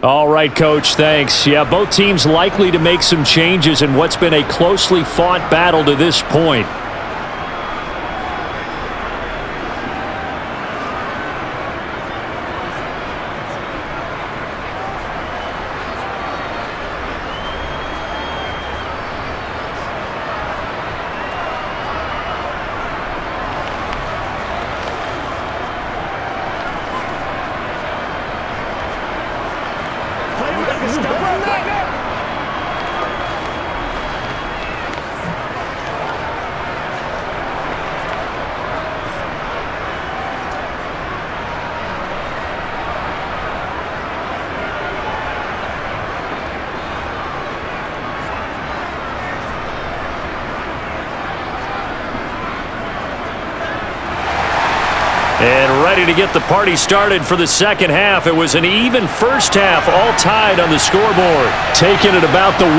All right, Coach, thanks. Yeah, both teams likely to make some changes in what's been a closely fought battle to this point. And ready to get the party started for the second half. It was an even first half, all tied on the scoreboard. Taking it about the 1.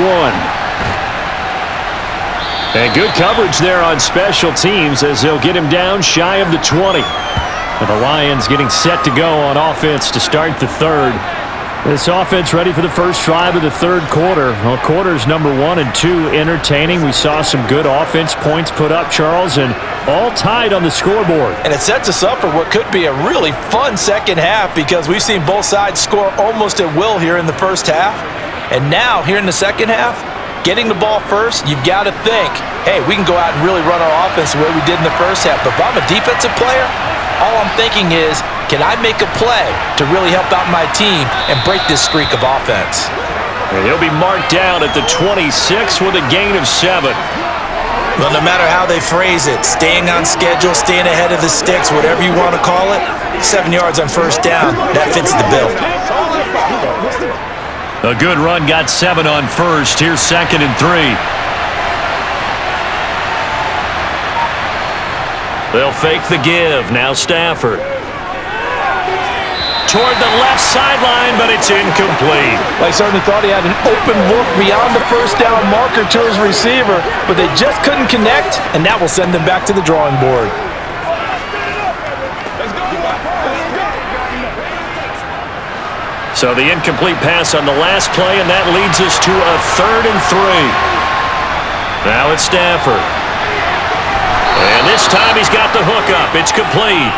And good coverage there on special teams as they'll get him down shy of the 20. And the Lions getting set to go on offense to start the third. This offense ready for the first drive of the third quarter. Well, quarters number 1 and 2 entertaining. We saw some good offense points put up, Charles, and all tied on the scoreboard. And it sets us up for what could be a really fun second half because we've seen both sides score almost at will here in the first half. And now, here in the second half, getting the ball first, you've got to think, hey, we can go out and really run our offense the way we did in the first half. But if I'm a defensive player, all I'm thinking is, can I make a play to really help out my team and break this streak of offense? And he'll be marked down at the 26 with a gain of 7. Well, no matter how they phrase it, staying on schedule, staying ahead of the sticks, whatever you want to call it, 7 yards on first down, that fits the bill. A good run got 7 on first. Here's 2nd and 3. They'll fake the give. Now Stafford. Toward the left sideline, but it's incomplete. I certainly thought he had an open look beyond the first down marker to his receiver, but they just couldn't connect, and that will send them back to the drawing board. So the incomplete pass on the last play, and that leads us to a 3rd and 3. Now it's Stafford. And this time he's got the hook up. It's complete.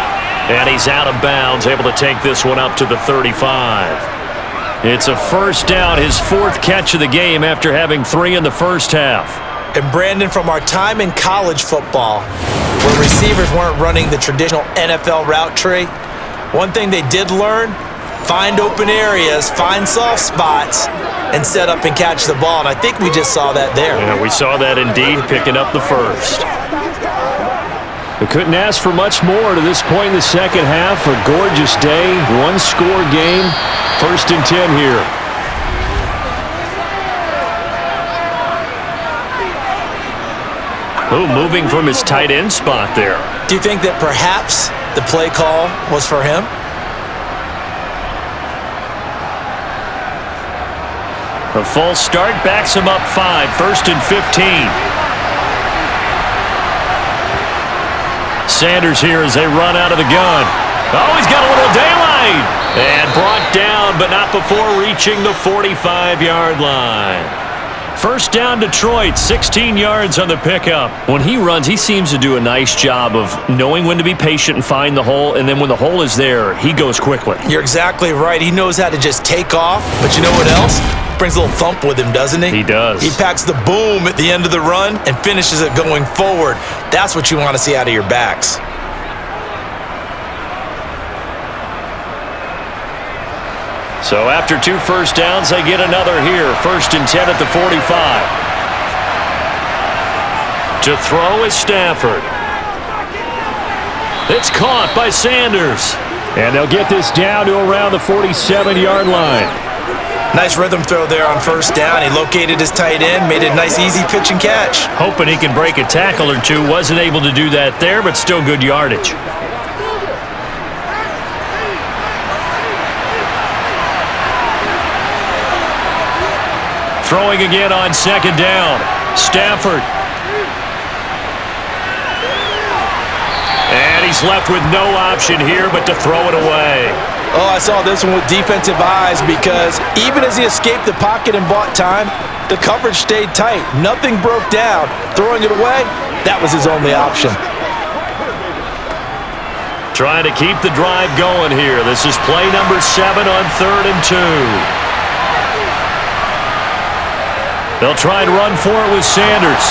And he's out of bounds, able to take this one up to the 35. It's a first down, his 4th catch of the game after having 3 in the first half. And Brandon, from our time in college football, where receivers weren't running the traditional NFL route tree, one thing they did learn, find open areas, find soft spots, and set up and catch the ball. And I think we just saw that there. Yeah, we saw that indeed, picking up the first. We couldn't ask for much more to this point in the second half. A gorgeous day, 1-score game, 1st and 10 here. Oh, moving from his tight end spot there. Do you think that perhaps the play call was for him? A false start backs him up 5, 1st and 15. Sanders here as they run out of the gun. Oh, he's got a little daylight. And brought down, but not before reaching the 45-yard line. First down, Detroit, 16 yards on the pickup. When he runs, he seems to do a nice job of knowing when to be patient and find the hole, and then when the hole is there, he goes quickly. You're exactly right. He knows how to just take off, but you know what else? Brings a little thump with him, doesn't he? He does. He packs the boom at the end of the run and finishes it going forward. That's what you want to see out of your backs. So after 2 first downs, they get another here. 1st and 10 at the 45. To throw is Stafford. It's caught by Sanders. And they'll get this down to around the 47-yard line. Nice rhythm throw there on first down. He located his tight end, made it a nice easy pitch and catch. Hoping he can break a tackle or two. Wasn't able to do that there, but still good yardage. Throwing again on 2nd down. Stafford. And he's left with no option here but to throw it away. Oh, I saw this one with defensive eyes because even as he escaped the pocket and bought time, the coverage stayed tight. Nothing broke down. Throwing it away, that was his only option. Trying to keep the drive going here. This is play number 7 on 3rd and 2. They'll try and run for it with Sanders.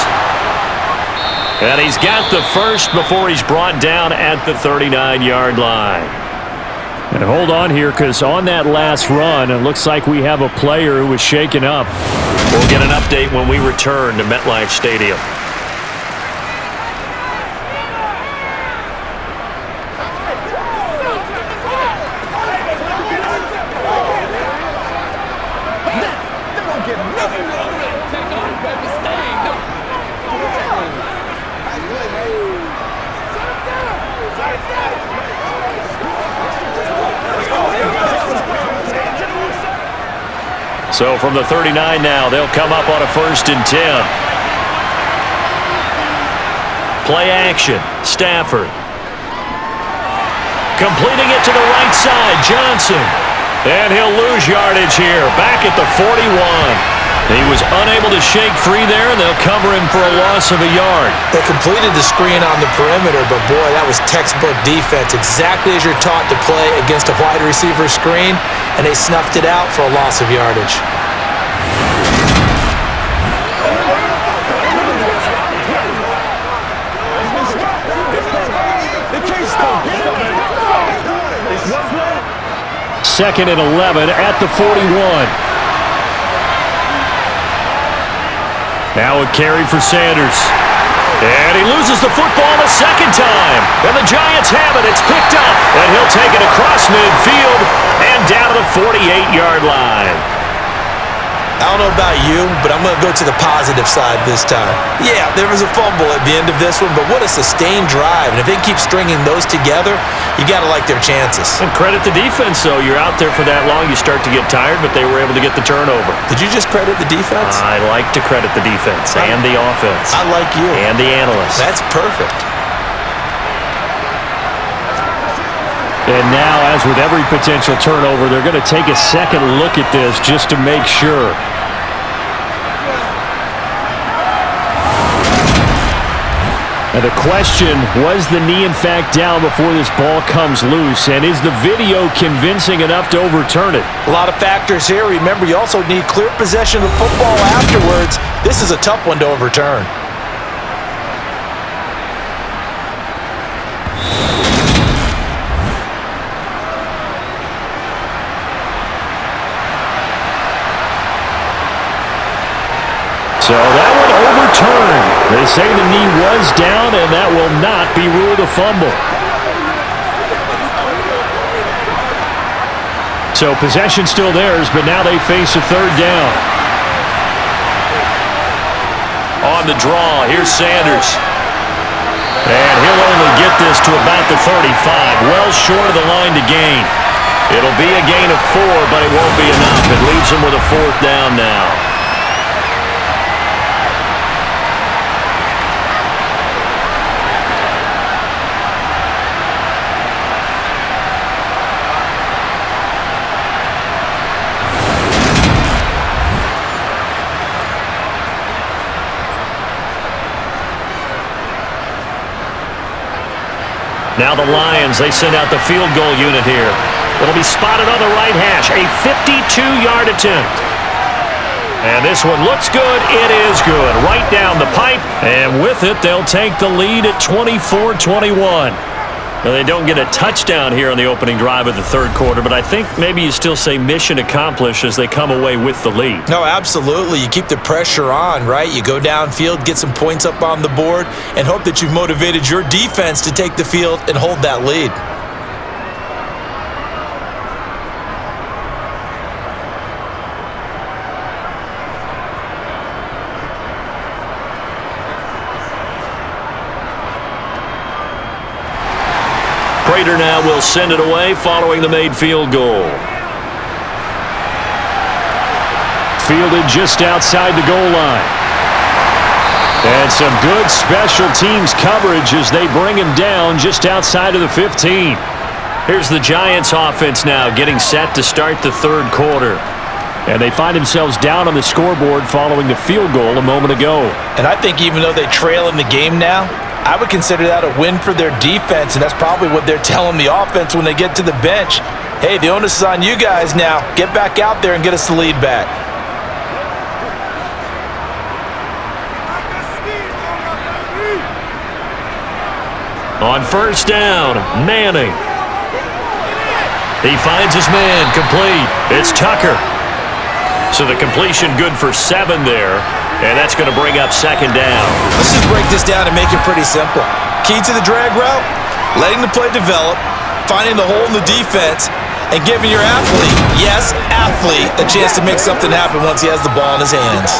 And he's got the first before he's brought down at the 39-yard line. And hold on here, because on that last run, it looks like we have a player who was shaken up. We'll get an update when we return to MetLife Stadium. So from the 39 now, they'll come up on a 1st and 10. Play action, Stafford. Completing it to the right side, Johnson. And he'll lose yardage here, back at the 41. He was unable to shake free there, and they'll cover him for a loss of a yard. They completed the screen on the perimeter, but boy, that was textbook defense, exactly as you're taught to play against a wide receiver screen, and they snuffed it out for a loss of yardage. Second and 11 at the 41. Now a carry for Sanders. And he loses the football a second time. And the Giants have it. It's picked up. And he'll take it across midfield and down to the 48-yard line. I don't know about you, but I'm going to go to the positive side this time. Yeah, there was a fumble at the end of this one, but what a sustained drive. And if they keep stringing those together, you got to like their chances. And credit the defense, though. You're out there for that long, you start to get tired, but they were able to get the turnover. Did you just credit the defense? I like to credit the defense and the offense. I like you. And the analysts. That's perfect. And now, as with every potential turnover, they're going to take a second look at this just to make sure. And the question, was the knee in fact down before this ball comes loose? And is the video convincing enough to overturn it? A lot of factors here. Remember, you also need clear possession of the football afterwards. This is a tough one to overturn. So that one overturned. They say the knee was down, and that will not be ruled a fumble. So possession still theirs, but now they face a 3rd down. On the draw, here's Sanders. And he'll only get this to about the 35, well short of the line to gain. It'll be a gain of 4, but it won't be enough. It leaves him with a 4th down now. Now the Lions, they send out the field goal unit here. It'll be spotted on the right hash, a 52-yard attempt. And this one looks good. It is good. Right down the pipe. And with it, they'll take the lead at 24-21. Now, they don't get a touchdown here on the opening drive of the 3rd quarter, but I think maybe you still say mission accomplished as they come away with the lead. No, absolutely. You keep the pressure on, right? You go downfield, get some points up on the board, and hope that you've motivated your defense to take the field and hold that lead. Prater now will send it away following the made field goal. Fielded just outside the goal line. And some good special teams coverage as they bring him down just outside of the 15. Here's the Giants offense now getting set to start the third quarter. And they find themselves down on the scoreboard following the field goal a moment ago. And I think even though they trail in the game now, I would consider that a win for their defense, and that's probably what they're telling the offense when they get to the bench. Hey, the onus is on you guys now. Get back out there and get us the lead back. On first down, Manning. He finds his man, complete. It's Tucker. So the completion good for 7 there, and that's going to bring up second down. Let's just break this down and make it pretty simple. Key to the drag route, letting the play develop, finding the hole in the defense, and giving your athlete, yes, athlete, a chance to make something happen once he has the ball in his hands.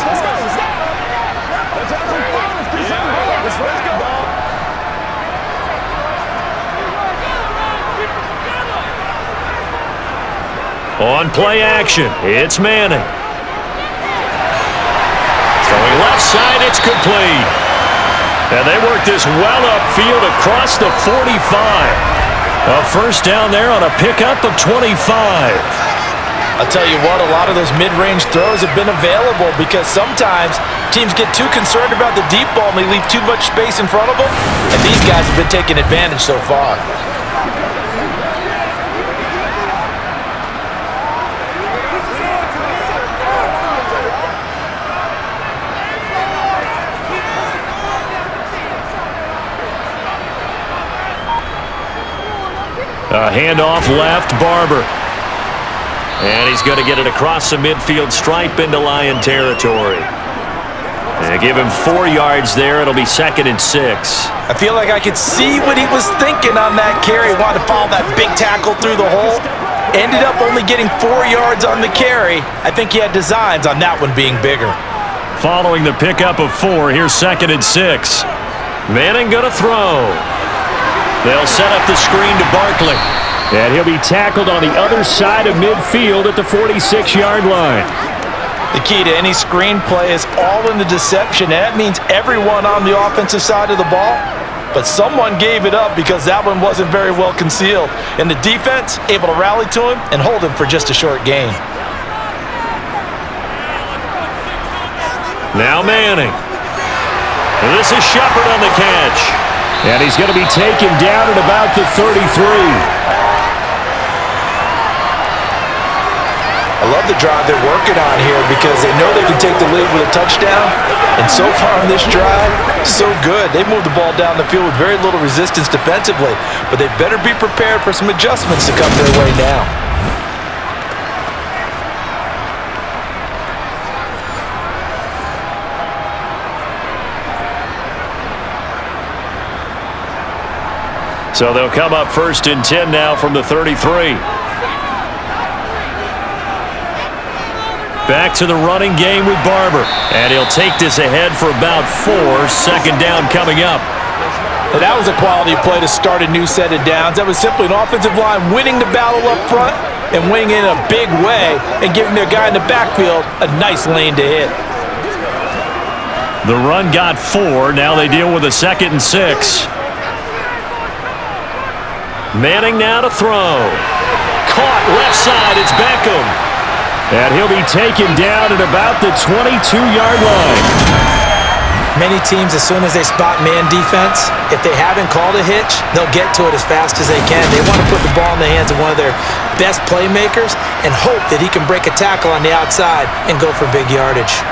On play action, it's Manning. Throwing left side, it's complete. And they work this well upfield across the 45. A first down there on a pickup of 25. I'll tell you what, a lot of those mid-range throws have been available because sometimes teams get too concerned about the deep ball and they leave too much space in front of them. And these guys have been taking advantage so far. A handoff left, Barber. And he's going to get it across the midfield stripe into Lion territory. And give him 4 yards there. It'll be 2nd and 6. I feel like I could see what he was thinking on that carry. He wanted to follow that big tackle through the hole. Ended up only getting 4 yards on the carry. I think he had designs on that one being bigger. Following the pickup of 4, here's 2nd and 6. Manning going to throw. They'll set up the screen to Barkley. And he'll be tackled on the other side of midfield at the 46-yard line. The key to any screen play is all in the deception. And that means everyone on the offensive side of the ball. But someone gave it up because that one wasn't very well concealed. And the defense able to rally to him and hold him for just a short gain. Now Manning. And this is Shepard on the catch. And he's going to be taken down at about the 33. I love the drive they're working on here because they know they can take the lead with a touchdown. And so far on this drive, so good. They moved the ball down the field with very little resistance defensively. But they better be prepared for some adjustments to come their way now. So they'll come up 1st and 10 now from the 33. Back to the running game with Barber. And he'll take this ahead for about 4. 2nd down coming up. And that was a quality play to start a new set of downs. That was simply an offensive line winning the battle up front and winning in a big way and giving their guy in the backfield a nice lane to hit. The run got 4. Now they deal with a 2nd and 6. Manning now to throw. Caught left side. It's Beckham. And he'll be taken down at about the 22-yard line. Many teams, as soon as they spot man defense, if they haven't called a hitch, they'll get to it as fast as they can. They want to put the ball in the hands of one of their best playmakers and hope that he can break a tackle on the outside and go for big yardage.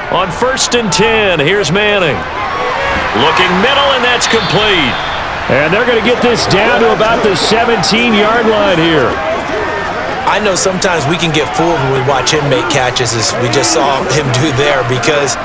On 1st and 10, here's Manning. Looking middle, and that's complete. And they're going to get this down to about the 17-yard line here. I know sometimes we can get fooled when we watch him make catches, as we just saw him do there, because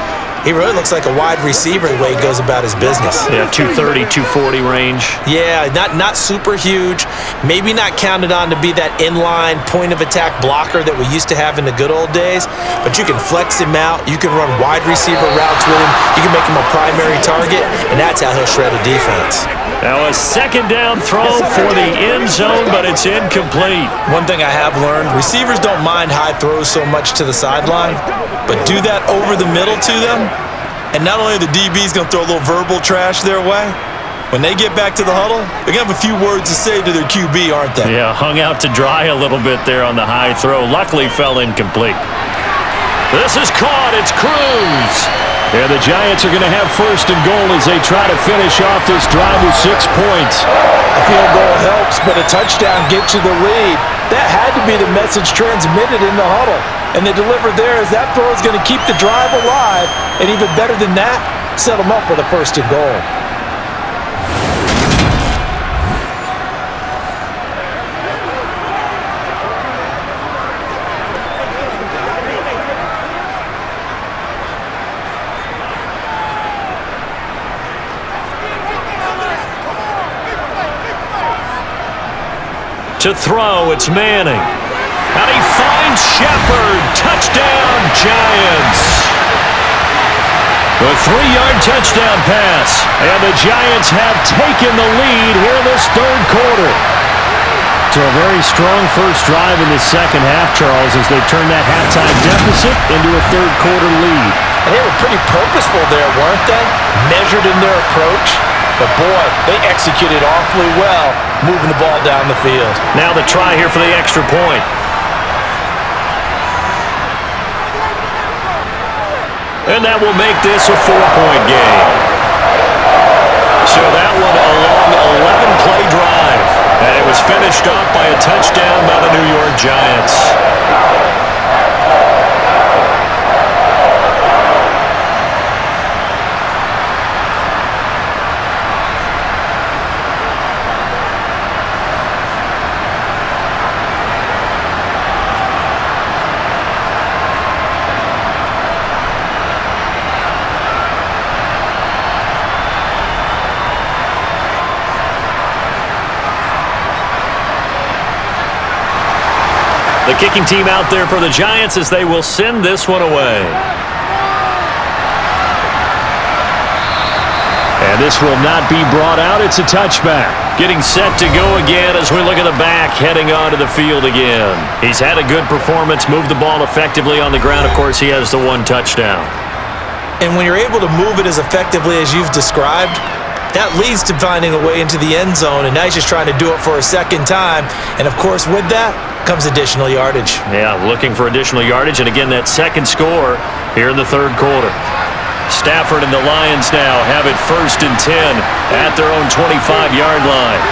he really looks like a wide receiver the way he goes about his business. Yeah, 230, 240 range. Yeah, not super huge, Maybe not counted on to be that inline point-of-attack blocker that we used to have in the good old days, but you can flex him out. You can run wide receiver routes with him. You can make him a primary target, and that's how he'll shred a defense. Now a second down throw for the end zone, but it's incomplete. One thing I have learned, receivers don't mind high throws so much to the sideline, but do that over the middle to them, and not only are the DBs going to throw a little verbal trash their way, when they get back to the huddle, they're going to have a few words to say to their QB, aren't they? Yeah, hung out to dry a little bit there on the high throw. Luckily fell incomplete. This is caught. It's Cruz. Yeah, the Giants are going to have first and goal as they try to finish off this drive with 6 points. A field goal helps, but a touchdown gets you the lead. That had to be the message transmitted in the huddle. And they delivered there as that throw is going to keep the drive alive. And even better than that, set them up with a first and goal. To throw, it's Manning. And he finds Shepard. Touchdown, Giants. The 3-yard touchdown pass. And the Giants have taken the lead here in this third quarter. So a very strong first drive in the second half, Charles, as they turn that halftime deficit into a third quarter lead. And they were pretty purposeful there, weren't they? Measured in their approach. But boy, they executed awfully well, moving the ball down the field. Now the try here for the extra point. And that will make this a 4-point game. So that one a long 11-play drive. And it was finished off by a touchdown by the New York Giants. The kicking team out there for the Giants as they will send this one away. And this will not be brought out. It's a touchback. Getting set to go again as we look at the back, heading onto the field again. He's had a good performance, moved the ball effectively on the ground. Of course, he has the one touchdown. And when you're able to move it as effectively as you've described, that leads to finding a way into the end zone, and now he's just trying to do it for a second time. And, of course, with that comes additional yardage. Yeah, looking for additional yardage, and again, that second score here in the third quarter. Stafford and the Lions now have it 1st and 10 at their own 25-yard line.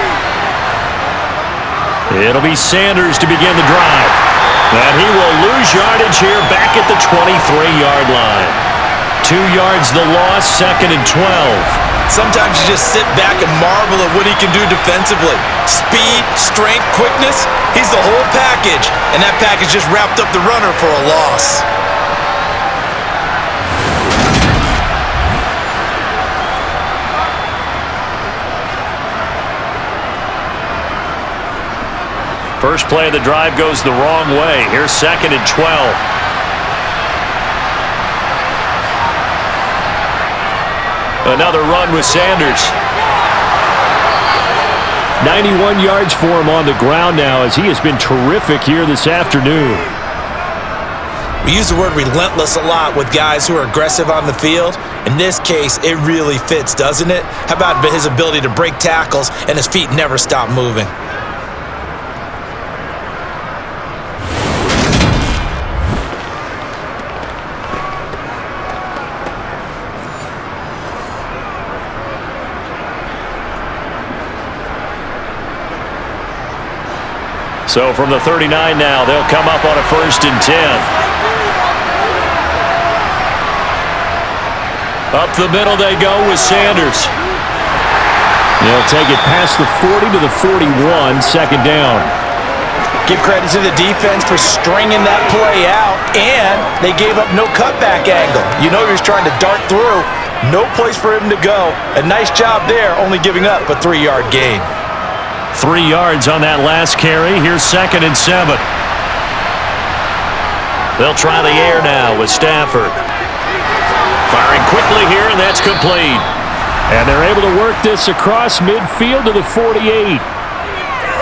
It'll be Sanders to begin the drive. And he will lose yardage here back at the 23-yard line. 2 yards the loss, 2nd and 12. Sometimes you just sit back and marvel at what he can do defensively. Speed, strength, quickness, he's the whole package. And that package just wrapped up the runner for a loss. First play of the drive goes the wrong way. Here's 2nd and 12. Another run with Sanders. 91 yards for him on the ground now as he has been terrific here this afternoon. We use the word relentless a lot with guys who are aggressive on the field. In this case, it really fits, doesn't it? How about his ability to break tackles and his feet never stop moving? So from the 39 now, they'll come up on a 1st and 10. Up the middle they go with Sanders. They'll take it past the 40 to the 41, 2nd down. Give credit to the defense for stringing that play out, and they gave up no cutback angle. You know he was trying to dart through. No place for him to go. A nice job there, only giving up a 3-yard gain. 3 yards on that last carry. Here's 2nd and 7. They'll try the air now with Stafford. Firing quickly here, and that's complete. And they're able to work this across midfield to the 48.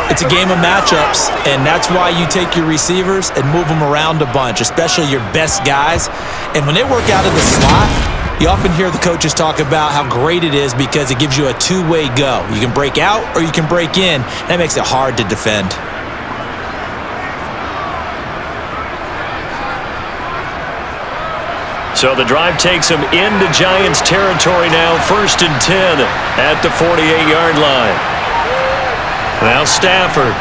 It's a game of matchups, and that's why you take your receivers and move them around a bunch, especially your best guys. And when they work out of the slot, you often hear the coaches talk about how great it is because it gives you a two-way go. You can break out or you can break in. That makes it hard to defend. So the drive takes them into Giants territory now, 1st and 10 at the 48-yard line. Now Stafford.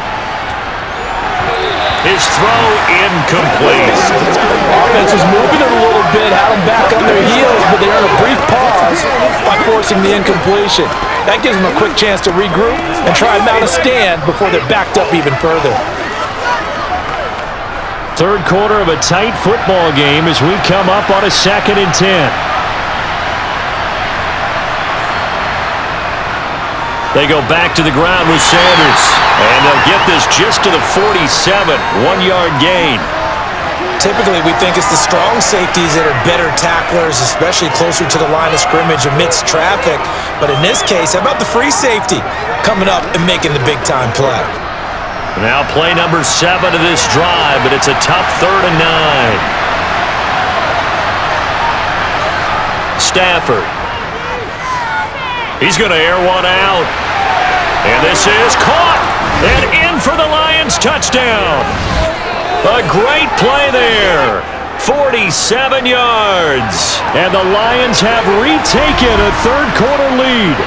His throw incomplete. Offense was moving it a little bit, had them back on their heels, but they earned a brief pause by forcing the incompletion. That gives them a quick chance to regroup and try and mount a stand before they're backed up even further. Third quarter of a tight football game as we come up on a 2nd and 10. They go back to the ground with Sanders. And they'll get this just to the 47, 1-yard gain. Typically, we think it's the strong safeties that are better tacklers, especially closer to the line of scrimmage amidst traffic. But in this case, how about the free safety coming up and making the big-time play? Now play number 7 of this drive, but it's a tough 3rd and 9. Stafford. He's going to air one out. And this is caught. And in for the Lions touchdown. A great play there. 47 yards. And the Lions have retaken a third-quarter lead.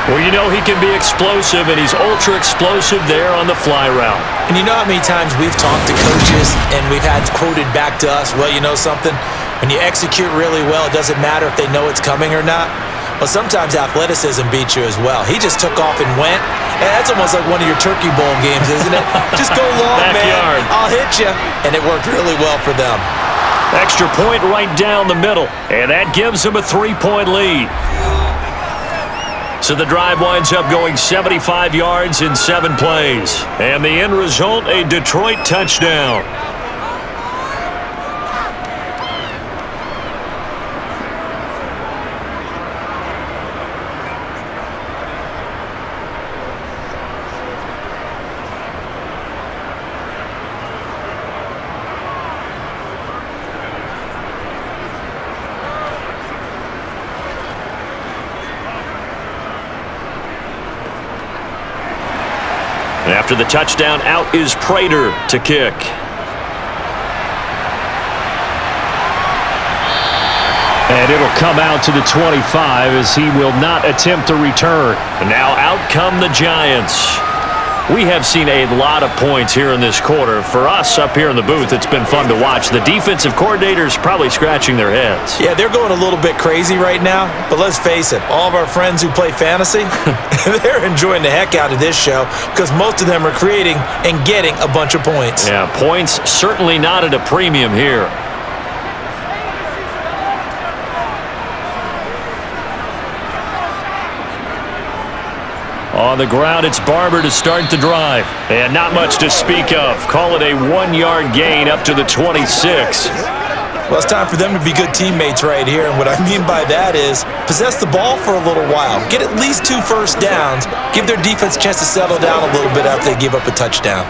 Well, you know he can be explosive, and he's ultra-explosive there on the fly route. And you know how many times we've talked to coaches and we've had quoted back to us, well, you know something? When you execute really well, it doesn't matter if they know it's coming or not. Well, sometimes athleticism beats you as well. He just took off and went, and that's almost like one of your Turkey Bowl games, isn't it? Just go long, Backyard. man. I'll hit you. And it worked really well for them. Extra point right down the middle, and that gives them a 3-point lead. So the drive winds up going 75 yards in 7 plays. And the end result, a Detroit touchdown. After the touchdown, out is Prater to kick. And it'll come out to the 25 as he will not attempt to return. And now out come the Giants. We have seen a lot of points here in this quarter. For us up here in the booth, it's been fun to watch. The defensive coordinators probably scratching their heads. Yeah, they're going a little bit crazy right now. But let's face it, all of our friends who play fantasy, they're enjoying the heck out of this show because most of them are creating and getting a bunch of points. Yeah, points certainly not at a premium here. On the ground, it's Barber to start the drive. And not much to speak of. Call it a 1-yard gain up to the 26. Well, it's time for them to be good teammates right here. And what I mean by that is possess the ball for a little while. Get at least 2 first downs. Give their defense a chance to settle down a little bit after they give up a touchdown.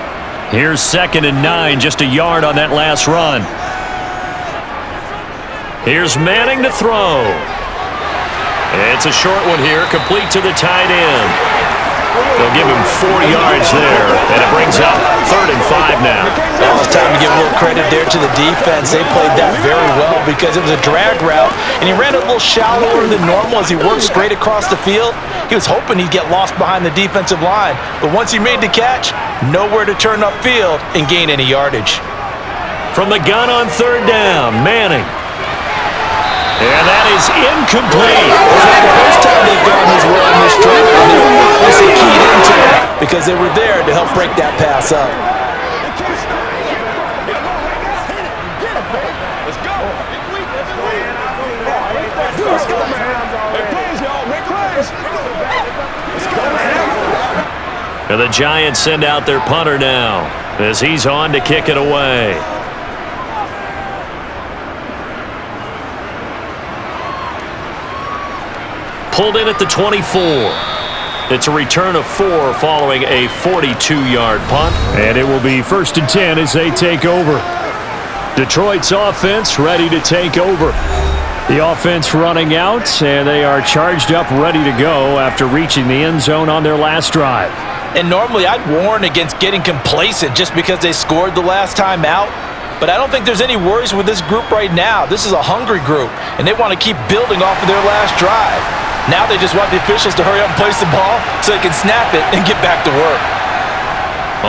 Here's 2nd and 9, just a yard on that last run. Here's Manning to throw. It's a short one here, complete to the tight end. They'll give him 4 yards there, and it brings up 3rd and 5 now. Well, it's time to give a little credit there to the defense. They played that very well because it was a drag route, and he ran a little shallower than normal as he worked straight across the field. He was hoping he'd get lost behind the defensive line, but once he made the catch, nowhere to turn upfield and gain any yardage. From the gun on 3rd down, Manning. And that is incomplete. It's not the first time they've gone his way on this drive. They're obviously keyed into it because they were there to help break that pass up. Let's go. Let's go, man. Make plays, y'all. Make plays. Let's go, man. And the Giants send out their punter now as he's on to kick it away. Pulled in at the 24. It's a return of 4 following a 42-yard punt. And it will be 1st and 10 as they take over. Detroit's offense ready to take over. The offense running out, and they are charged up, ready to go after reaching the end zone on their last drive. And normally I'd warn against getting complacent just because they scored the last time out. But I don't think there's any worries with this group right now. This is a hungry group, and they want to keep building off of their last drive. Now they just want the officials to hurry up and place the ball so they can snap it and get back to work.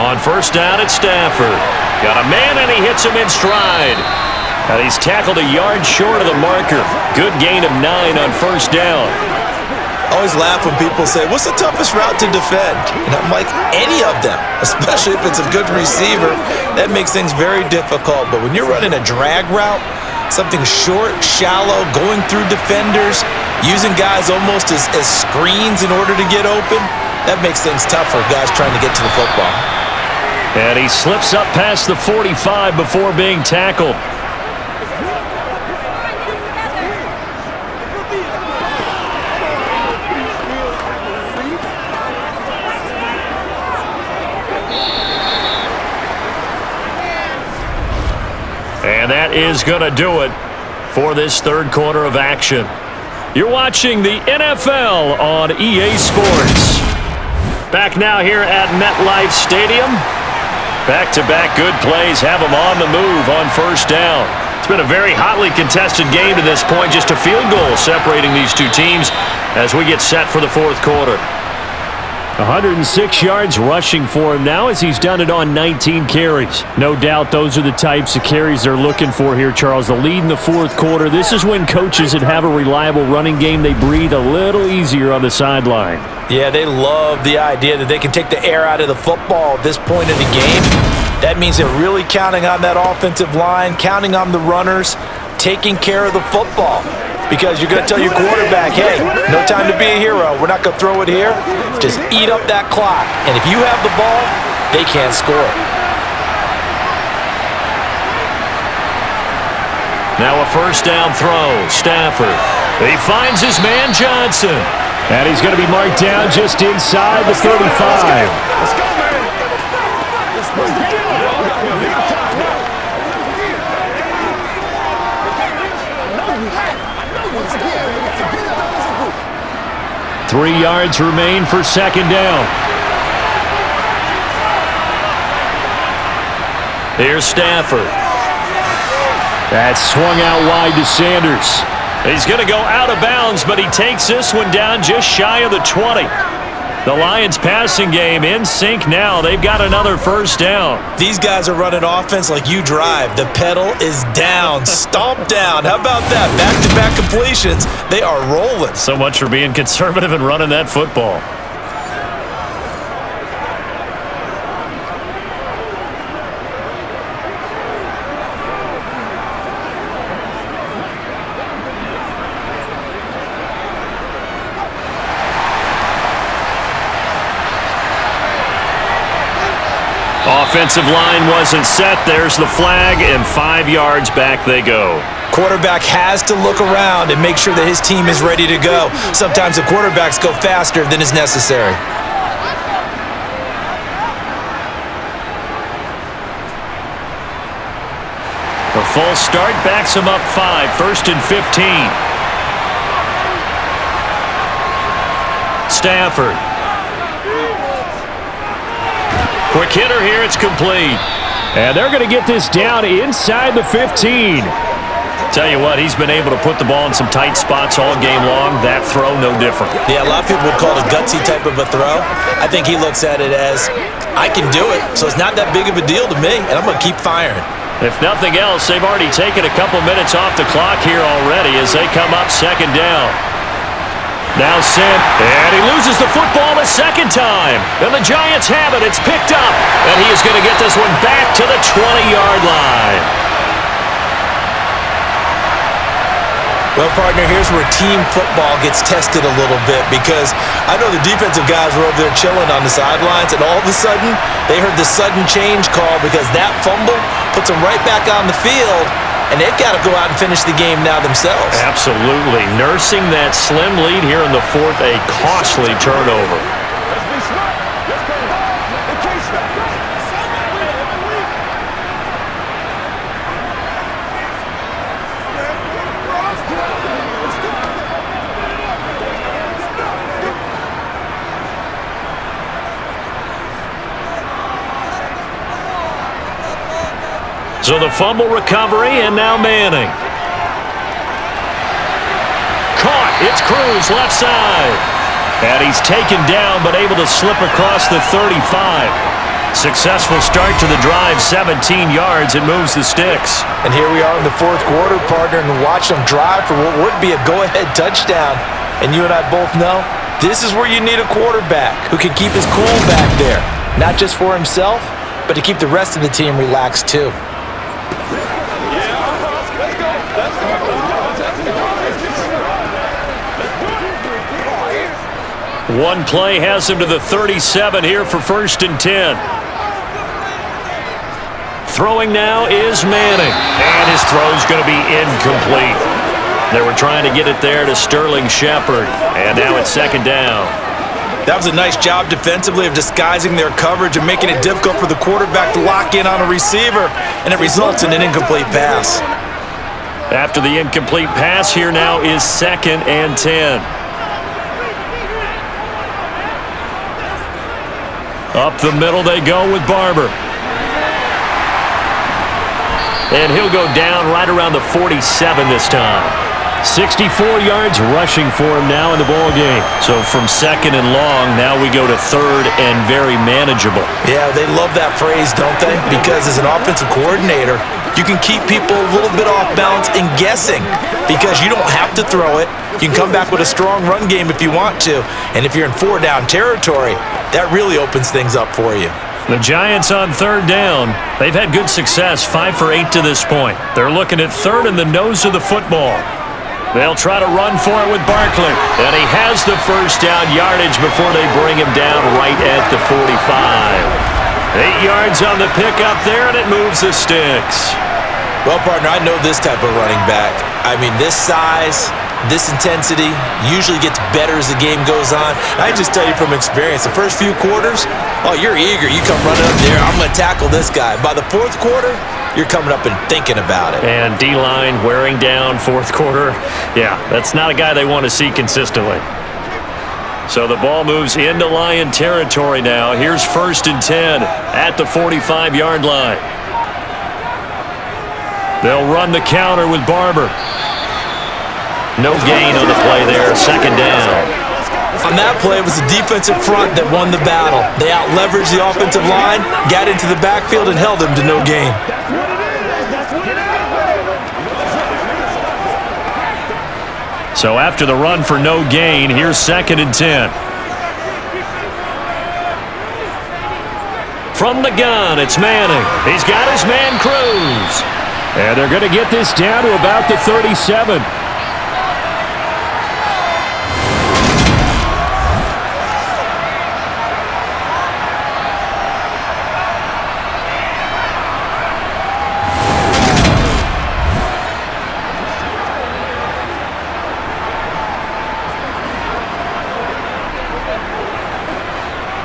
On 1st down, it's Stafford. Got a man, and he hits him in stride. And he's tackled a yard short of the marker. Good gain of 9 on 1st down. I always laugh when people say, what's the toughest route to defend? And I'm like, any of them, especially if it's a good receiver. That makes things very difficult. But when you're running a drag route, something short, shallow, going through defenders, using guys almost as screens in order to get open, that makes things tough for guys trying to get to the football. And he slips up past the 45 before being tackled. And that is going to do it for this 3rd quarter of action. You're watching the NFL on EA Sports. Back now here at MetLife Stadium. Back-to-back good plays have them on the move on 1st down. It's been a very hotly contested game to this point. Just a field goal separating these two teams as we get set for the 4th quarter. 106 yards rushing for him now as he's done it on 19 carries. No doubt those are the types of carries they're looking for here, Charles. The lead in the 4th quarter. This is when coaches that have a reliable running game, they breathe a little easier on the sideline. Yeah, they love the idea that they can take the air out of the football at this point in the game. That means they're really counting on that offensive line, counting on the runners, taking care of the football. Because you're going to tell your quarterback, hey, no time to be a hero. We're not going to throw it here. Just eat up that clock. And if you have the ball, they can't score. Now a 1st down throw. Stafford. He finds his man Johnson. And he's going to be marked down just inside the 35. Let's go, man. Let's go. 3 yards remain for 2nd down. Here's Stafford. That's swung out wide to Sanders. He's going to go out of bounds, but he takes this one down just shy of the 20. The Lions passing game in sync now. They've got another 1st down. These guys are running offense like you drive. The pedal is down, stomp down. How about that? Back-to-back completions. They are rolling. So much for being conservative and running that football. Offensive line wasn't set. There's the flag, and 5 yards back they go. Quarterback has to look around and make sure that his team is ready to go. Sometimes the quarterbacks go faster than is necessary. The false start backs him up 5, 1st and 15. Stafford. Quick hitter here, it's complete. And they're going to get this down inside the 15. Tell you what, he's been able to put the ball in some tight spots all game long. That throw, no different. Yeah, a lot of people would call it a gutsy type of a throw. I think he looks at it as, I can do it, so it's not that big of a deal to me, and I'm going to keep firing. If nothing else, they've already taken a couple minutes off the clock here already as they come up 2nd down. Now sent, and he loses the football the 2nd time. And the Giants have it. It's picked up, and he is going to get this one back to the 20-yard line. Well, partner, here's where team football gets tested a little bit because I know the defensive guys were over there chilling on the sidelines, and all of a sudden, they heard the sudden change call because that fumble puts them right back on the field, and they've got to go out and finish the game now themselves. Absolutely. Nursing that slim lead here in the fourth, a costly turnover. Let's be smart. Let's play ball. They can't stop us. So the fumble recovery, and now Manning. Caught. It's Cruz, left side. And he's taken down, but able to slip across the 35. Successful start to the drive, 17 yards, and moves the sticks. And here we are in the fourth quarter, partner, and watch them drive for what would be a go-ahead touchdown. And you and I both know this is where you need a quarterback who can keep his cool back there. Not just for himself, but to keep the rest of the team relaxed too. One play has him to the 37 here for 1st and 10. Throwing now is Manning. And his throw's going to be incomplete. They were trying to get it there to Sterling Shepard. And now it's 2nd down. That was a nice job defensively of disguising their coverage and making it difficult for the quarterback to lock in on a receiver. And it results in an incomplete pass. After the incomplete pass, here now is 2nd and 10. Up the middle they go with Barber. And he'll go down right around the 47 this time. 64 yards rushing for him now in the ball game. So from 2nd and long, now we go to 3rd and very manageable. Yeah, they love that phrase, don't they? Because as an offensive coordinator, you can keep people a little bit off balance and guessing because you don't have to throw it. You can come back with a strong run game if you want to. And if you're in 4-down territory, that really opens things up for you. The Giants on 3rd down. They've had good success, 5 for 8 to this point. They're looking at 3rd and the nose of the football. They'll try to run for it with Barkley. And he has the 1st down yardage before they bring him down right at the 45. 8 yards on the pickup there, and it moves the sticks. Well, partner, I know this type of running back. I mean, this size, this intensity usually gets better as the game goes on. I just tell you from experience, the first few quarters, oh, you're eager. You come running up there, I'm going to tackle this guy. By the 4th quarter, you're coming up and thinking about it. And D-line wearing down 4th quarter. Yeah, that's not a guy they want to see consistently. So the ball moves into Lion territory now. Here's 1st and 10 at the 45-yard line. They'll run the counter with Barber. No gain on the play there, 2nd down. On that play, it was the defensive front that won the battle. They out-leveraged the offensive line, got into the backfield, and held them to no gain. So after the run for no gain, here's 2nd and 10. From the gun, it's Manning. He's got his man Cruz. And they're going to get this down to about the 37.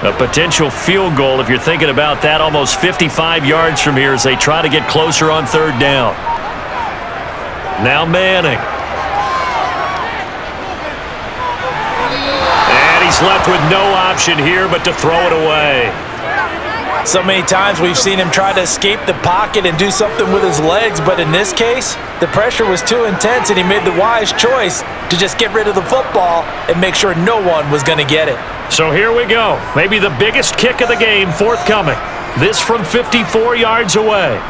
A potential field goal, if you're thinking about that, almost 55 yards from here as they try to get closer on 3rd down. Now Manning. And he's left with no option here but to throw it away. So many times we've seen him try to escape the pocket and do something with his legs, but in this case, the pressure was too intense and he made the wise choice to just get rid of the football and make sure no one was going to get it. So here we go. Maybe the biggest kick of the game forthcoming. This from 54 yards away.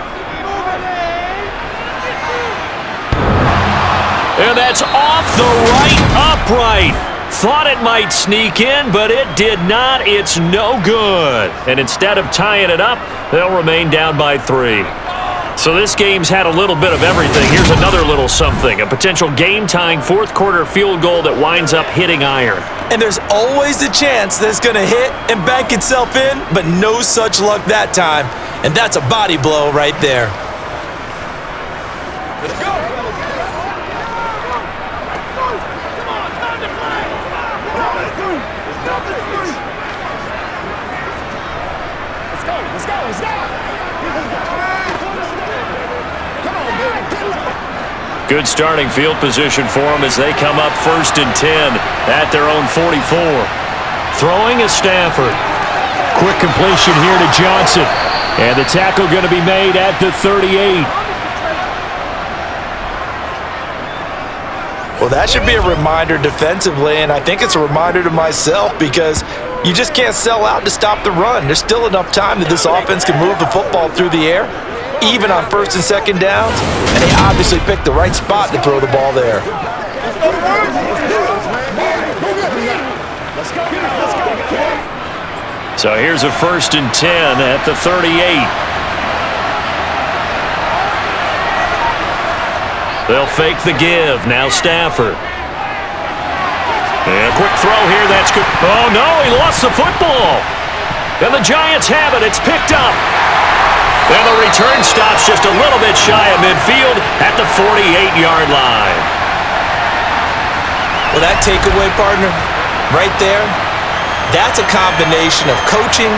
And that's off the right upright. Thought it might sneak in, but it did not. It's no good. And instead of tying it up, they'll remain down by 3. So this game's had a little bit of everything. Here's another little something. A potential game-tying fourth-quarter field goal that winds up hitting iron. And there's always the chance that it's going to hit and bank itself in, but no such luck that time. And that's a body blow right there. Let's go. Good starting field position for them as they come up 1st and 10 at their own 44. Throwing is Stafford. Quick completion here to Johnson. And the tackle going to be made at the 38. Well, that should be a reminder defensively, and I think it's a reminder to myself because you just can't sell out to stop the run. There's still enough time that this offense can move the football through the air, even on 1st and 2nd downs, and they obviously picked the right spot to throw the ball there. So here's a 1st and 10 at the 38. They'll fake the give. Now Stafford. And a quick throw here. That's good. Oh, no, he lost the football. And the Giants have it. It's picked up. And the return stops just a little bit shy of midfield at the 48-yard line. Well, that takeaway, partner, right there, that's a combination of coaching,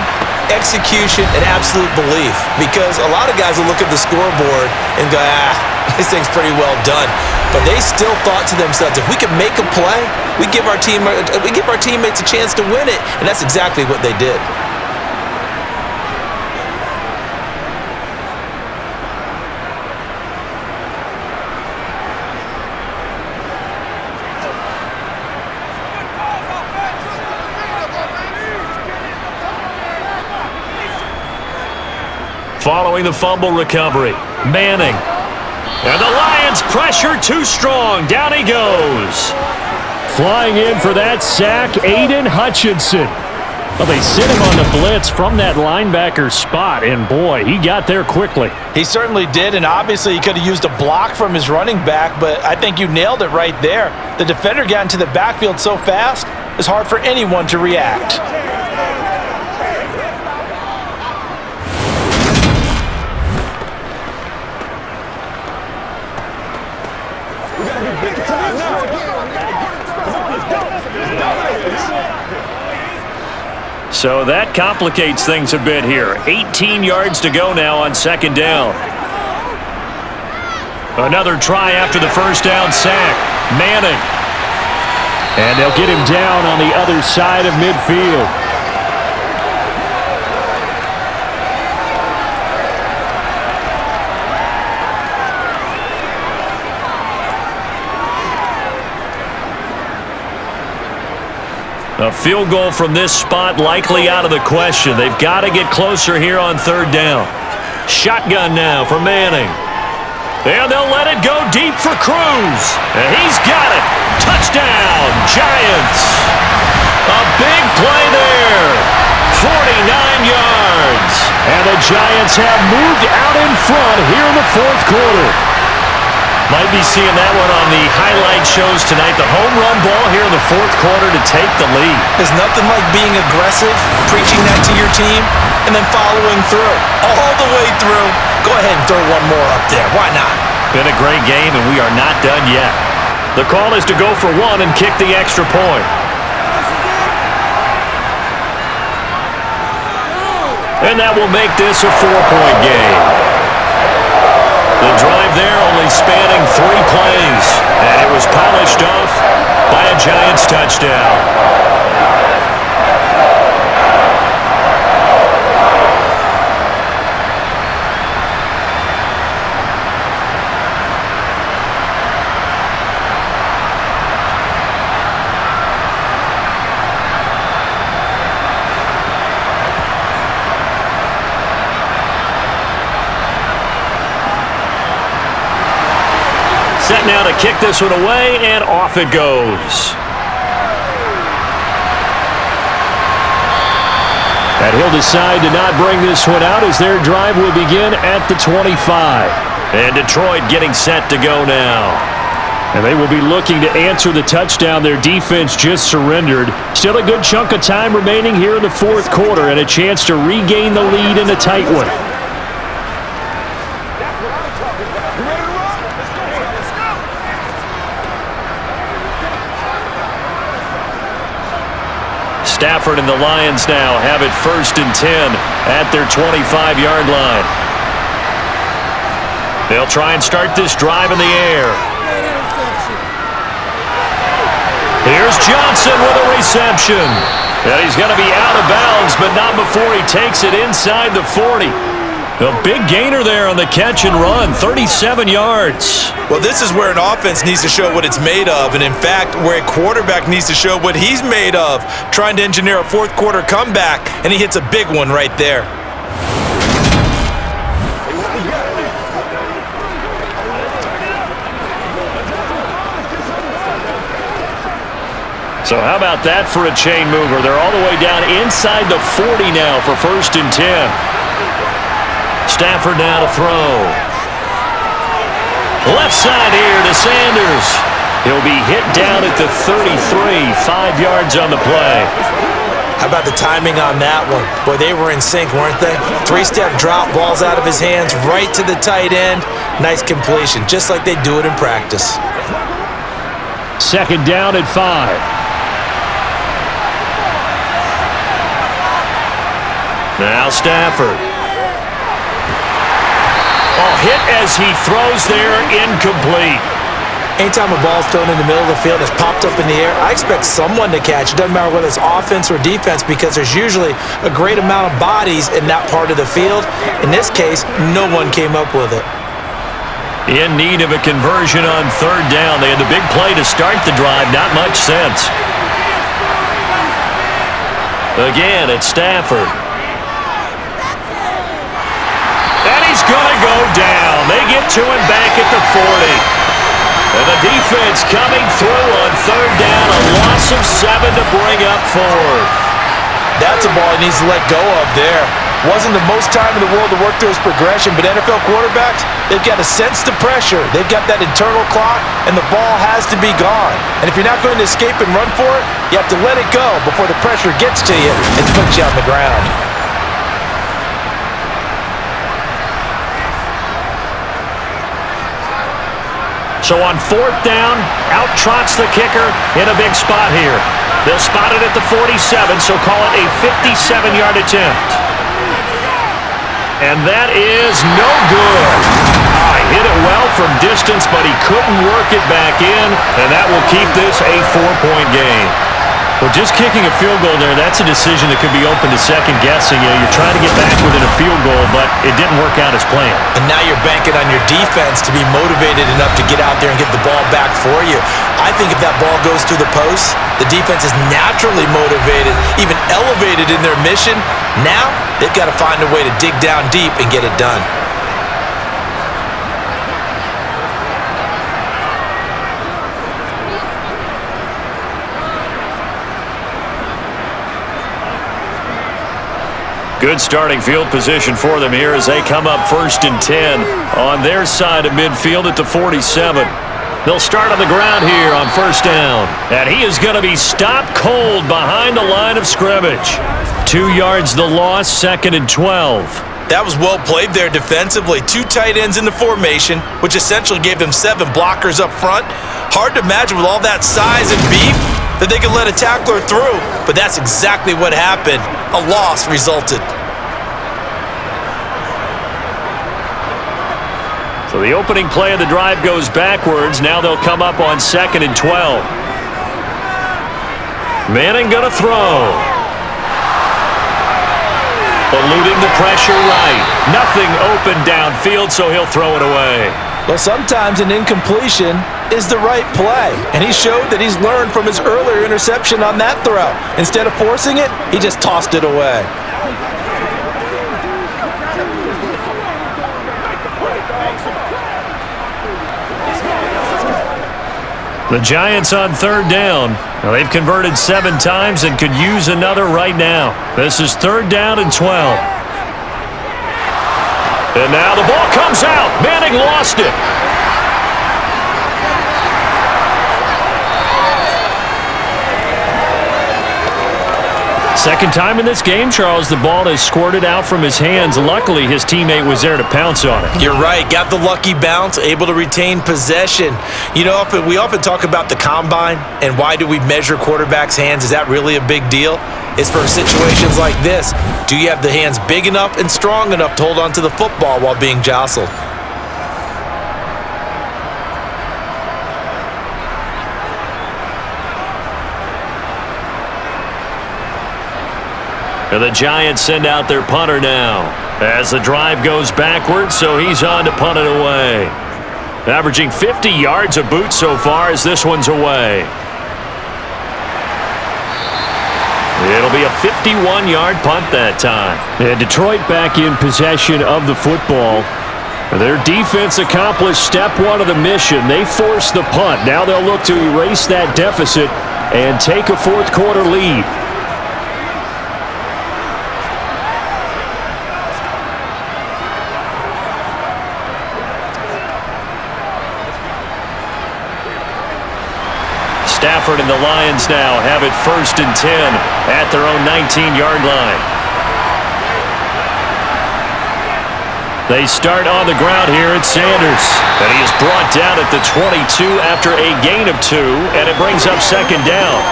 execution, and absolute belief. Because a lot of guys will look at the scoreboard and go, this thing's pretty well done. But they still thought to themselves, if we can make a play, we give our teammates a chance to win it. And that's exactly what they did. Following the fumble recovery, Manning. And the Lions pressure too strong. Down he goes. Flying in for that sack, Aiden Hutchinson. Well, they sent him on the blitz from that linebacker spot, and boy, he got there quickly. He certainly did, and obviously he could have used a block from his running back, but I think you nailed it right there. The defender got into the backfield so fast, it's hard for anyone to react. So that complicates things a bit here. 18 yards to go now on 2nd down. Another try after the 1st down sack. Manning. And they'll get him down on the other side of midfield. A field goal from this spot likely out of the question. They've got to get closer here on 3rd down. Shotgun now for Manning. And they'll let it go deep for Cruz. And he's got it. Touchdown, Giants. A big play there. 49 yards. And the Giants have moved out in front here in the 4th quarter. Might be seeing that one on the highlight shows tonight. The home run ball here in the 4th quarter to take the lead. There's nothing like being aggressive, preaching that to your team, and then following through. All the way through. Go ahead and throw one more up there. Why not? Been a great game, and we are not done yet. The call is to go for one and kick the extra point. And that will make this a 4-point game. The drive there only spanning 3 plays, and it was polished off by a Giants touchdown. Set now to kick this one away, and off it goes. And he'll decide to not bring this one out as their drive will begin at the 25. And Detroit getting set to go now. And they will be looking to answer the touchdown their defense just surrendered. Still a good chunk of time remaining here in the fourth quarter and a chance to regain the lead in a tight one. Stafford and the Lions now have it 1st and 10 at their 25-yard line. They'll try and start this drive in the air. Here's Johnson with a reception. And he's going to be out of bounds, but not before he takes it inside the 40. A big gainer there on the catch and run, 37 yards. Well, this is where an offense needs to show what it's made of, and in fact, where a quarterback needs to show what he's made of, trying to engineer a fourth quarter comeback, and he hits a big one right there. So how about that for a chain mover? They're all the way down inside the 40 now for 1st and 10. Stafford now to throw. Left side here to Sanders. He'll be hit down at the 33, 5 yards on the play. How about the timing on that one? Boy, they were in sync, weren't they? 3-step drop, balls out of his hands, right to the tight end. Nice completion, just like they do it in practice. 2nd down at 5. Now Stafford. Oh, hit as he throws there, incomplete. Anytime a ball's thrown in the middle of the field, it's popped up in the air, I expect someone to catch it. Doesn't matter whether it's offense or defense, because there's usually a great amount of bodies in that part of the field. In this case, no one came up with it. In need of a conversion on 3rd down. They had the big play to start the drive. Not much sense. Again, it's Stafford. And he's going to go down. They get to him back at the 40. And the defense coming through on 3rd down. A loss of 7 to bring up 4th. That's a ball he needs to let go of there. Wasn't the most time in the world to work through his progression, but NFL quarterbacks, they've got to sense the pressure. They've got that internal clock, and the ball has to be gone. And if you're not going to escape and run for it, you have to let it go before the pressure gets to you and puts you on the ground. So on 4th down, out trots the kicker in a big spot here. They'll spot it at the 47, so call it a 57-yard attempt. And that is no good. Hit it well from distance, but he couldn't work it back in, and that will keep this a 4-point game. Well, just kicking a field goal there, that's a decision that could be open to second guessing. You know, you're trying to get back within a field goal, but it didn't work out as planned. And now you're banking on your defense to be motivated enough to get out there and get the ball back for you. I think if that ball goes through the post, the defense is naturally motivated, even elevated in their mission. Now, they've got to find a way to dig down deep and get it done. Good starting field position for them here as they come up 1st and 10 on their side of midfield at the 47. They'll start on the ground here on 1st down. And he is going to be stopped cold behind the line of scrimmage. 2 yards the loss, 2nd and 12. That was well played there defensively. 2 tight ends in the formation, which essentially gave them 7 blockers up front. Hard to imagine with all that size and beef that they could let a tackler through, but that's exactly what happened. A loss resulted. So the opening play of the drive goes backwards. Now they'll come up on 2nd and 12. Manning gonna throw. Eluding the pressure right. Nothing open downfield, so he'll throw it away. Well, sometimes an incompletion is the right play, and he showed that he's learned from his earlier interception on that throw. Instead of forcing it, he just tossed it away. The Giants on third down. Now, they've converted 7 times and could use another right now. This is 3rd down and 12. And now the ball comes out. Manning lost it. Second time in this game, Charles, the ball has squirted out from his hands. Luckily, his teammate was there to pounce on it. You're right. Got the lucky bounce, able to retain possession. You know, we often talk about the combine and why do we measure quarterbacks' hands. Is that really a big deal? It's for situations like this. Do you have the hands big enough and strong enough to hold onto the football while being jostled? And the Giants send out their punter now as the drive goes backwards, so he's on to punt it away. Averaging 50 yards a boot so far as this one's away. It'll be a 51-yard punt that time. And Detroit back in possession of the football. Their defense accomplished step 1 of the mission. They forced the punt. Now they'll look to erase that deficit and take a fourth-quarter lead. Stafford and the Lions now have it 1st and 10 at their own 19-yard line. They start on the ground here at Sanders. And he is brought down at the 22 after a gain of 2, and it brings up 2nd down.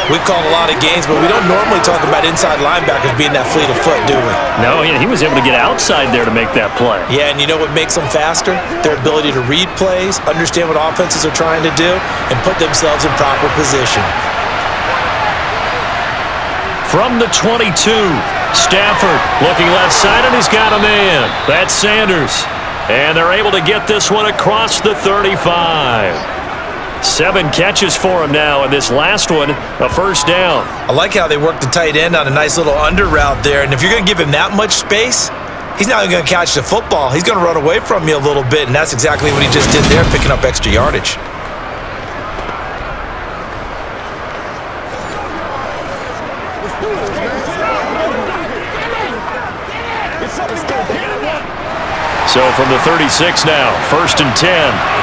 We've called a lot of games, but we don't normally talk about inside linebackers being that fleet of foot, do we? No, he was able to get outside there to make that play. Yeah, and you know what makes them faster? Their ability to read plays, understand what offenses are trying to do, and put themselves in proper position. From the 22, Stafford looking left side, and he's got a man. That's Sanders. And they're able to get this one across the 35. 7 catches for him now, and this last one, a 1st down. I like how they work the tight end on a nice little under route there, and if you're going to give him that much space, he's not going to catch the football. He's going to run away from you a little bit, and that's exactly what he just did there, picking up extra yardage. So from the 36 now, 1st and 10.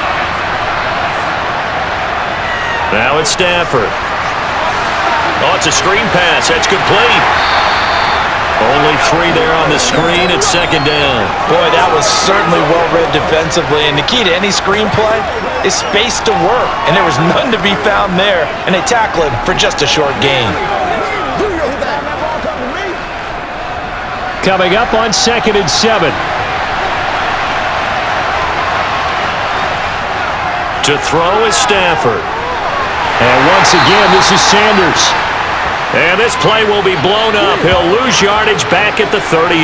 Now it's Stafford. Oh, it's a screen pass. That's complete. Only 3 there on the screen at 2nd down. Boy, that was certainly well-read defensively, and the key to any screen play is space to work, and there was none to be found there, and they tackle him for just a short gain. Coming up on 2nd and 7. To throw is Stafford. And once again, this is Sanders. And this play will be blown up. He'll lose yardage back at the 38.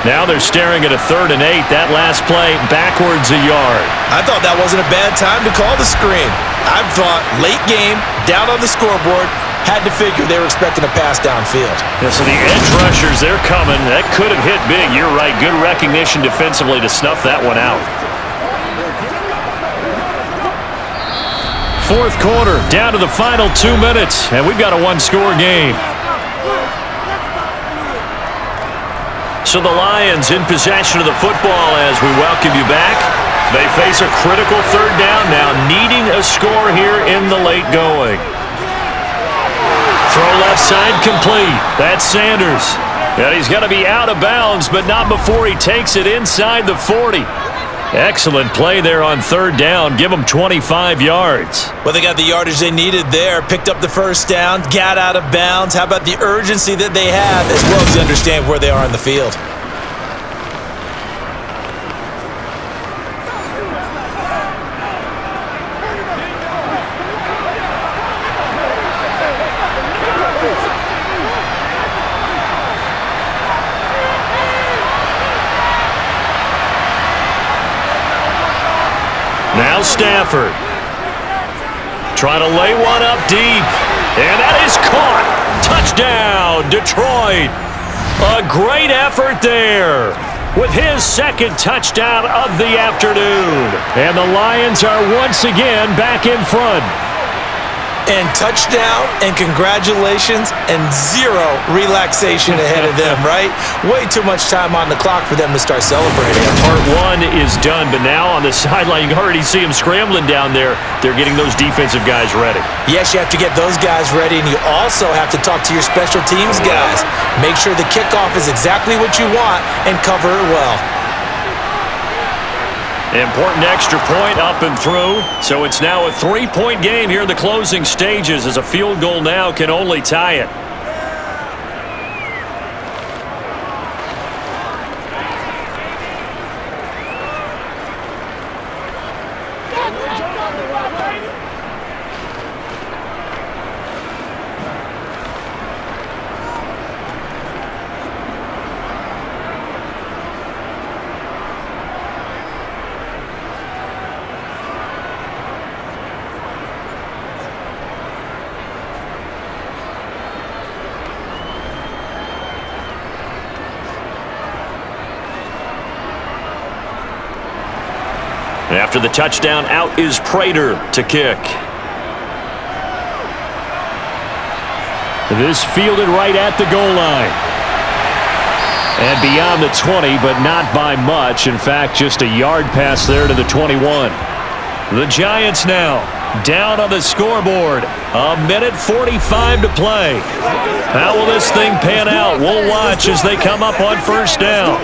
Now they're staring at a 3rd and 8. That last play backwards a yard. I thought that wasn't a bad time to call the screen. I thought late game, down on the scoreboard, had to figure they were expecting a pass downfield. Yeah, so the edge rushers, they're coming. That could have hit big. You're right. Good recognition defensively to snuff that one out. 4th quarter, down to the final 2 minutes, and we've got a 1-score game. So the Lions in possession of the football as we welcome you back. They face a critical 3rd down now, needing a score here in the late going. Throw left side complete. That's Sanders. And he's going to be out of bounds, but not before he takes it inside the 40. Excellent play there on 3rd down. Give them 25 yards. Well, they got the yardage they needed there. Picked up the 1st down, got out of bounds. How about the urgency that they have, as well as they understand where they are in the field? Now Stafford. Trying to lay one up deep. And that is caught. Touchdown, Detroit. A great effort there. with his second touchdown of the afternoon. And the Lions are once again back in front. And touchdown and congratulations and zero relaxation ahead of them, right? Way too much time on the clock for them to start celebrating. Part one is done, but now on the sideline, you can already see them scrambling down there. They're getting those defensive guys ready. Yes, you have to get those guys ready, and you also have to talk to your special teams guys. Make sure the kickoff is exactly what you want and cover it well. Important extra point up and through. So it's now a 3-point game here in the closing stages, as a field goal now can only tie it. After the touchdown, out is Prater to kick. This fielded right at the goal line. And beyond the 20, but not by much. In fact, just a yard pass there to the 21. The Giants now down on the scoreboard. 1:45 to play. How will this thing pan out? We'll watch as they come up on first down.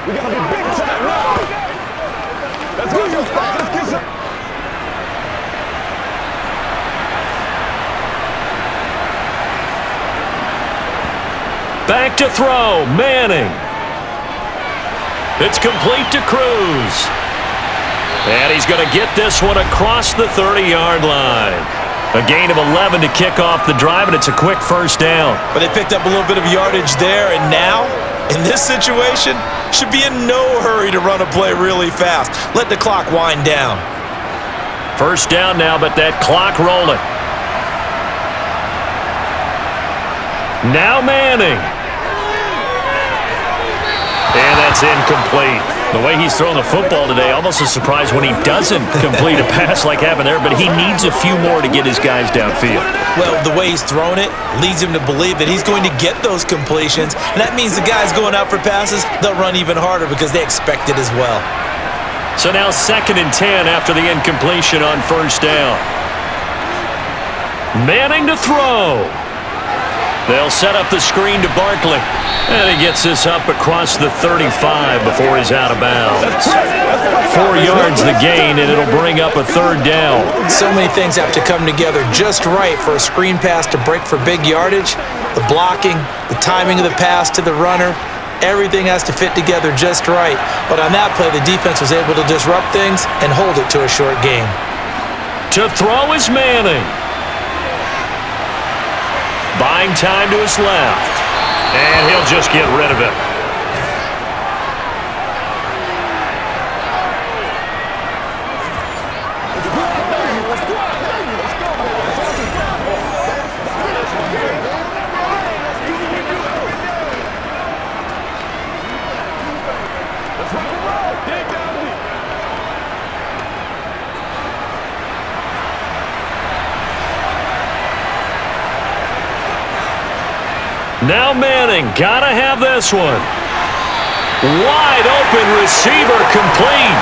We gotta be big time now. Let's go, let's get some. Back to throw, Manning. It's complete to Cruz. And he's going to get this one across the 30-yard line. A gain of 11 to kick off the drive, and it's a quick first down. But they picked up a little bit of yardage there, and now, in this situation, should be in no hurry to run a play really fast. Let the clock wind down. First down now, but that clock rolling. Now Manning. And that's incomplete. The way he's throwing the football today, almost a surprise when he doesn't complete a pass like happened there, but he needs a few more to get his guys downfield. Well, the way he's thrown it leads him to believe that he's going to get those completions, and that means the guys going out for passes, they'll run even harder because they expect it as well. So now 2nd and 10 after the incompletion on first down. Manning to throw. They'll set up the screen to Barkley. And he gets this up across the 35 before he's out of bounds. 4 yards the gain, and it'll bring up a third down. So many things have to come together just right for a screen pass to break for big yardage. The blocking, the timing of the pass to the runner, everything has to fit together just right. But on that play, the defense was able to disrupt things and hold it to a short gain. To throw is Manning. Buying time to his left. And he'll just get rid of it. Now Manning, gotta have this one. Wide open receiver complete.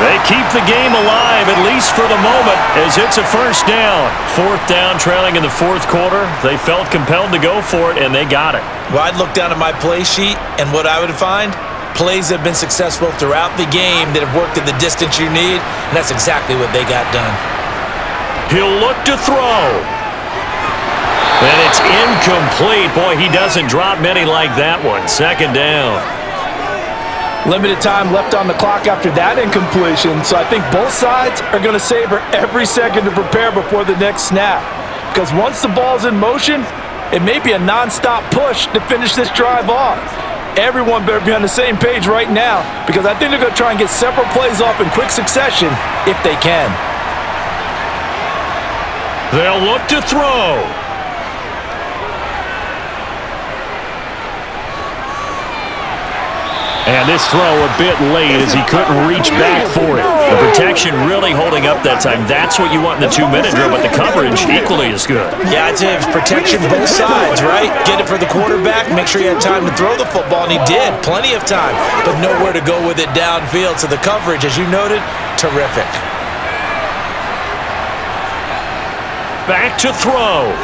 They keep the game alive, at least for the moment, as it's a first down. 4th down, trailing in the 4th quarter. They felt compelled to go for it, and they got it. Well, I'd look down at my play sheet, and what I would find, plays have been successful throughout the game that have worked at the distance you need, and that's exactly what they got done. He'll look to throw. And it's incomplete. Boy, he doesn't drop many like that one. 2nd down. Limited time left on the clock after that incompletion, so I think both sides are going to savor every second to prepare before the next snap. Because once the ball's in motion, it may be a non-stop push to finish this drive off. Everyone better be on the same page right now, because I think they're going to try and get several plays off in quick succession if they can. They'll look to throw. And this throw a bit late as he couldn't reach back for it. The protection really holding up that time. That's what you want in the 2-minute drill, but the coverage equally as good. Yeah, I'd say it's protection both sides, right? Get it for the quarterback, make sure he had time to throw the football, and he did. Plenty of time, but nowhere to go with it downfield. So the coverage, as you noted, terrific. Back to throw.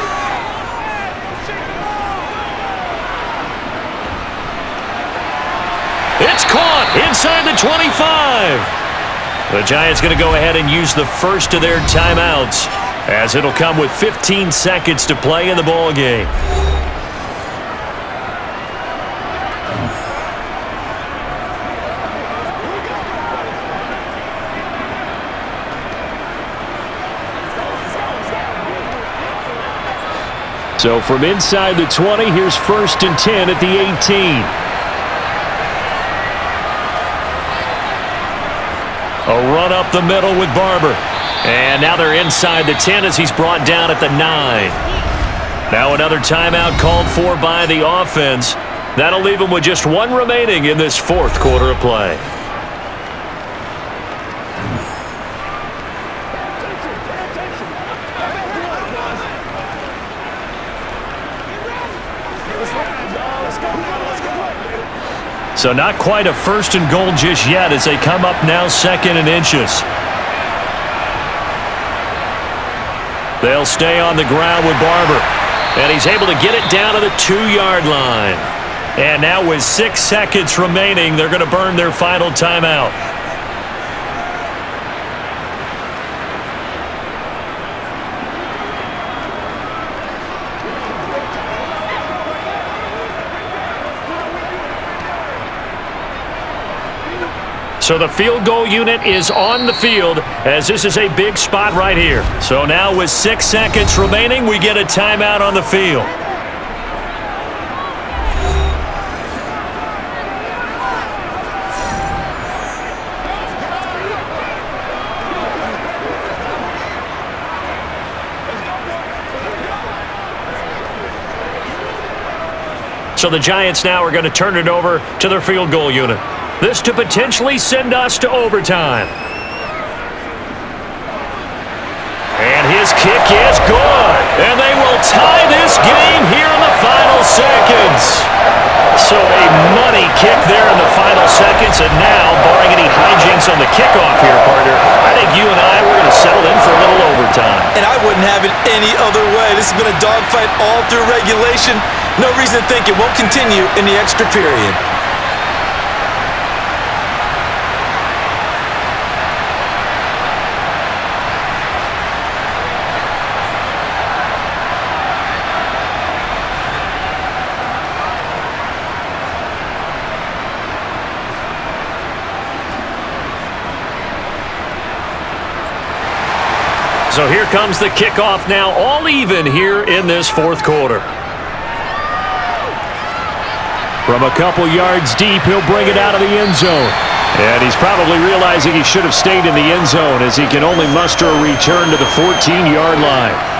It's caught inside the 25. The Giants going to go ahead and use the first of their timeouts, as it'll come with 15 seconds to play in the ball game. So from inside the 20, here's 1st and 10 at the 18. A run up the middle with Barber. And now they're inside the 10 as he's brought down at the 9. Now another timeout called for by the offense. That'll leave them with just one remaining in this 4th quarter of play. So not quite a 1st and goal just yet as they come up now 2nd and inches. They'll stay on the ground with Barber. And he's able to get it down to the 2-yard line. And now with 6 seconds remaining, they're going to burn their final timeout. So the field goal unit is on the field as this is a big spot right here. So now with 6 seconds remaining, we get a timeout on the field. So the Giants now are going to turn it over to their field goal unit. This to potentially send us to overtime. And his kick is good. And they will tie this game here in the final seconds. So a money kick there in the final seconds. And now, barring any hijinks on the kickoff here, partner, I think you and I were going to settle in for a little overtime. And I wouldn't have it any other way. This has been a dogfight all through regulation. No reason to think it won't continue in the extra period. So here comes the kickoff now, all even here in this 4th quarter. From a couple yards deep, he'll bring it out of the end zone. And he's probably realizing he should have stayed in the end zone as he can only muster a return to the 14-yard line.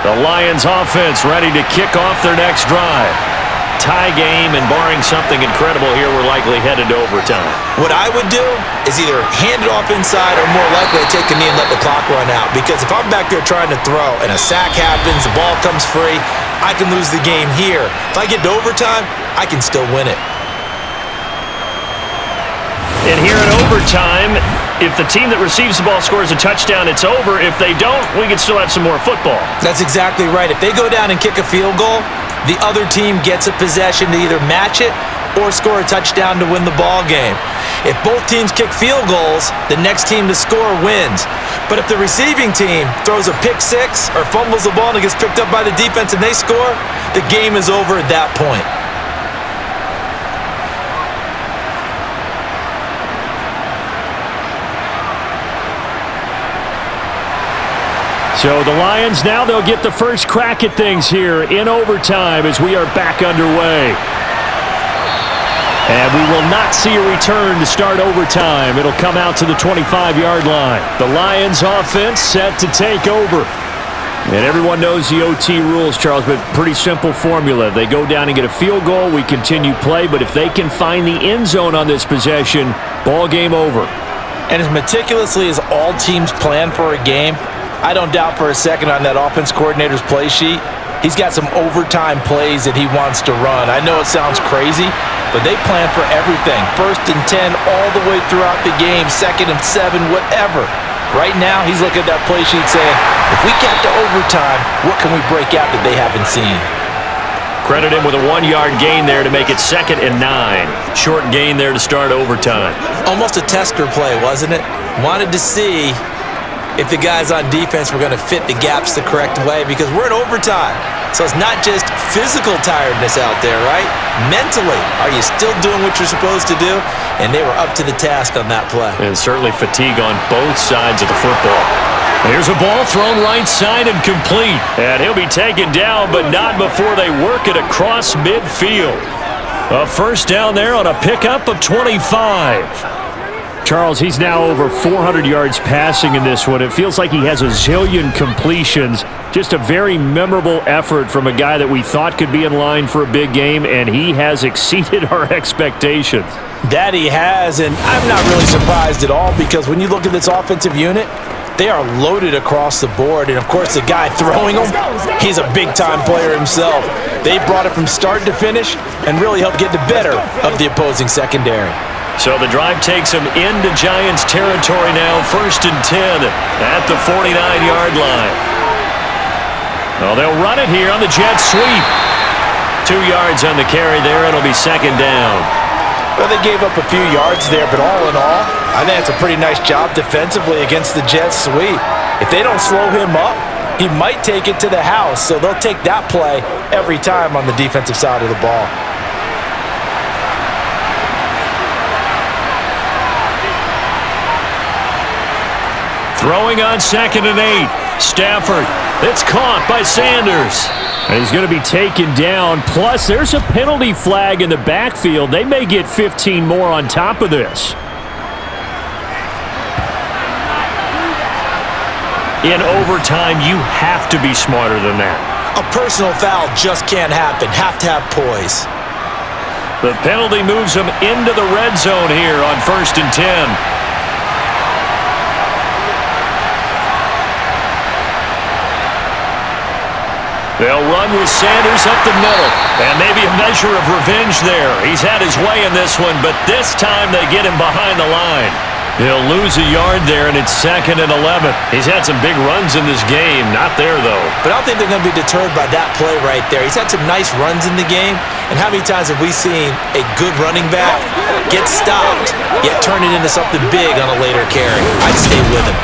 The Lions offense ready to kick off their next drive. Tie game, and barring something incredible here, we're likely headed to overtime. What I would do is either hand it off inside or more likely take a knee and let the clock run out. Because if I'm back there trying to throw and a sack happens, the ball comes free, I can lose the game here. If I get to overtime, I can still win it. And here in overtime, if the team that receives the ball scores a touchdown, it's over. If they don't, we can still have some more football. That's exactly right. If they go down and kick a field goal, the other team gets a possession to either match it or score a touchdown to win the ball game. If both teams kick field goals, the next team to score wins. But if the receiving team throws a pick six or fumbles the ball and it gets picked up by the defense and they score, the game is over at that point. So the Lions now, they'll get the first crack at things here in overtime as we are back underway. And we will not see a return to start overtime. It'll come out to the 25-yard line. The Lions offense set to take over. And everyone knows the OT rules, Charles, but pretty simple formula. They go down and get a field goal, we continue play, but if they can find the end zone on this possession, ball game over. And as meticulously as all teams plan for a game, I don't doubt for a second on that offense coordinator's play sheet, he's got some overtime plays that he wants to run. I know it sounds crazy, but they plan for everything. 1st and 10 all the way throughout the game, 2nd and 7, whatever. Right now, he's looking at that play sheet saying, if we get to overtime, what can we break out that they haven't seen? Credit him with a 1-yard gain there to make it 2nd and 9. Short gain there to start overtime. Almost a tester play, wasn't it? Wanted to see if the guys on defense were going to fit the gaps the correct way, because we're in overtime. So it's not just physical tiredness out there, right? Mentally, are you still doing what you're supposed to do? And they were up to the task on that play. And certainly fatigue on both sides of the football. Here's a ball thrown right side and complete. And he'll be taken down, but not before they work it across midfield. A first down there on a pickup of 25. Charles, he's now over 400 yards passing in this one. It feels like he has a zillion completions. Just a very memorable effort from a guy that we thought could be in line for a big game, and he has exceeded our expectations. That he has, and I'm not really surprised at all, because when you look at this offensive unit, they are loaded across the board. And, of course, the guy throwing them, he's a big-time player himself. They brought it from start to finish and really helped get the better of the opposing secondary. So the drive takes him into Giants territory now, 1st and 10 at the 49-yard line. Well, they'll run it here on the jet sweep. 2 yards on the carry there. It'll be 2nd down. Well, they gave up a few yards there, but all in all, I think it's a pretty nice job defensively against the jet sweep. If they don't slow him up, he might take it to the house, so they'll take that play every time on the defensive side of the ball. Throwing on 2nd and 8. Stafford. It's caught by Sanders. And he's going to be taken down. Plus, there's a penalty flag in the backfield. They may get 15 more on top of this. In overtime, you have to be smarter than that. A personal foul just can't happen. Have to have poise. The penalty moves them into the red zone here on 1st and 10. They'll run with Sanders up the middle. And maybe a measure of revenge there. He's had his way in this one, but this time they get him behind the line. He'll lose a yard there, and it's 2nd and 11. He's had some big runs in this game. Not there, though. But I don't think they're going to be deterred by that play right there. He's had some nice runs in the game. And how many times have we seen a good running back get stopped, yet turn it into something big on a later carry? I'd stay with him.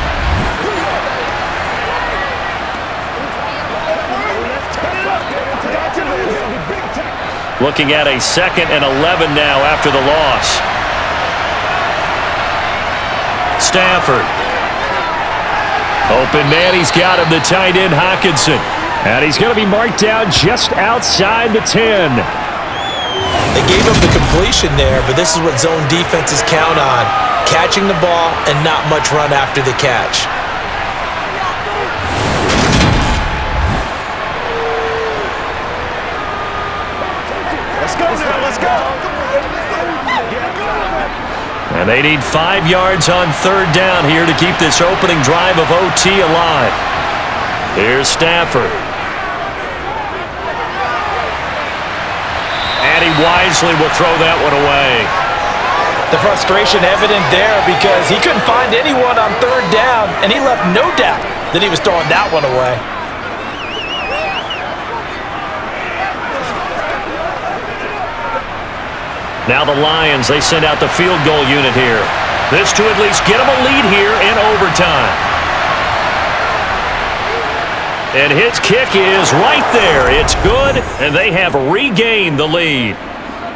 Looking at a 2nd and 11 now after the loss. Stafford. Open man, he's got him, the tight end Hockenson. And he's going to be marked down just outside the 10. They gave up the completion there, but this is what zone defenses count on. Catching the ball and not much run after the catch. And they need 5 yards on 3rd down here to keep this opening drive of OT alive. Here's Stafford. And he wisely will throw that one away. The frustration evident there because he couldn't find anyone on 3rd down, and he left no doubt that he was throwing that one away. Now the Lions, they send out the field goal unit here. This to at least get them a lead here in overtime. And his kick is right there. It's good, and they have regained the lead.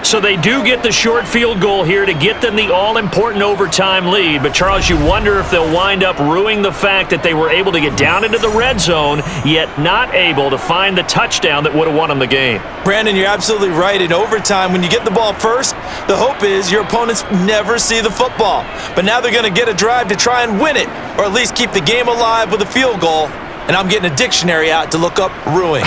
So they do get the short field goal here to get them the all-important overtime lead. But, Charles, you wonder if they'll wind up ruining the fact that they were able to get down into the red zone, yet not able to find the touchdown that would have won them the game. Brandon, you're absolutely right. In overtime, when you get the ball first, the hope is your opponents never see the football. But now they're going to get a drive to try and win it, or at least keep the game alive with a field goal. And I'm getting a dictionary out to look up ruin.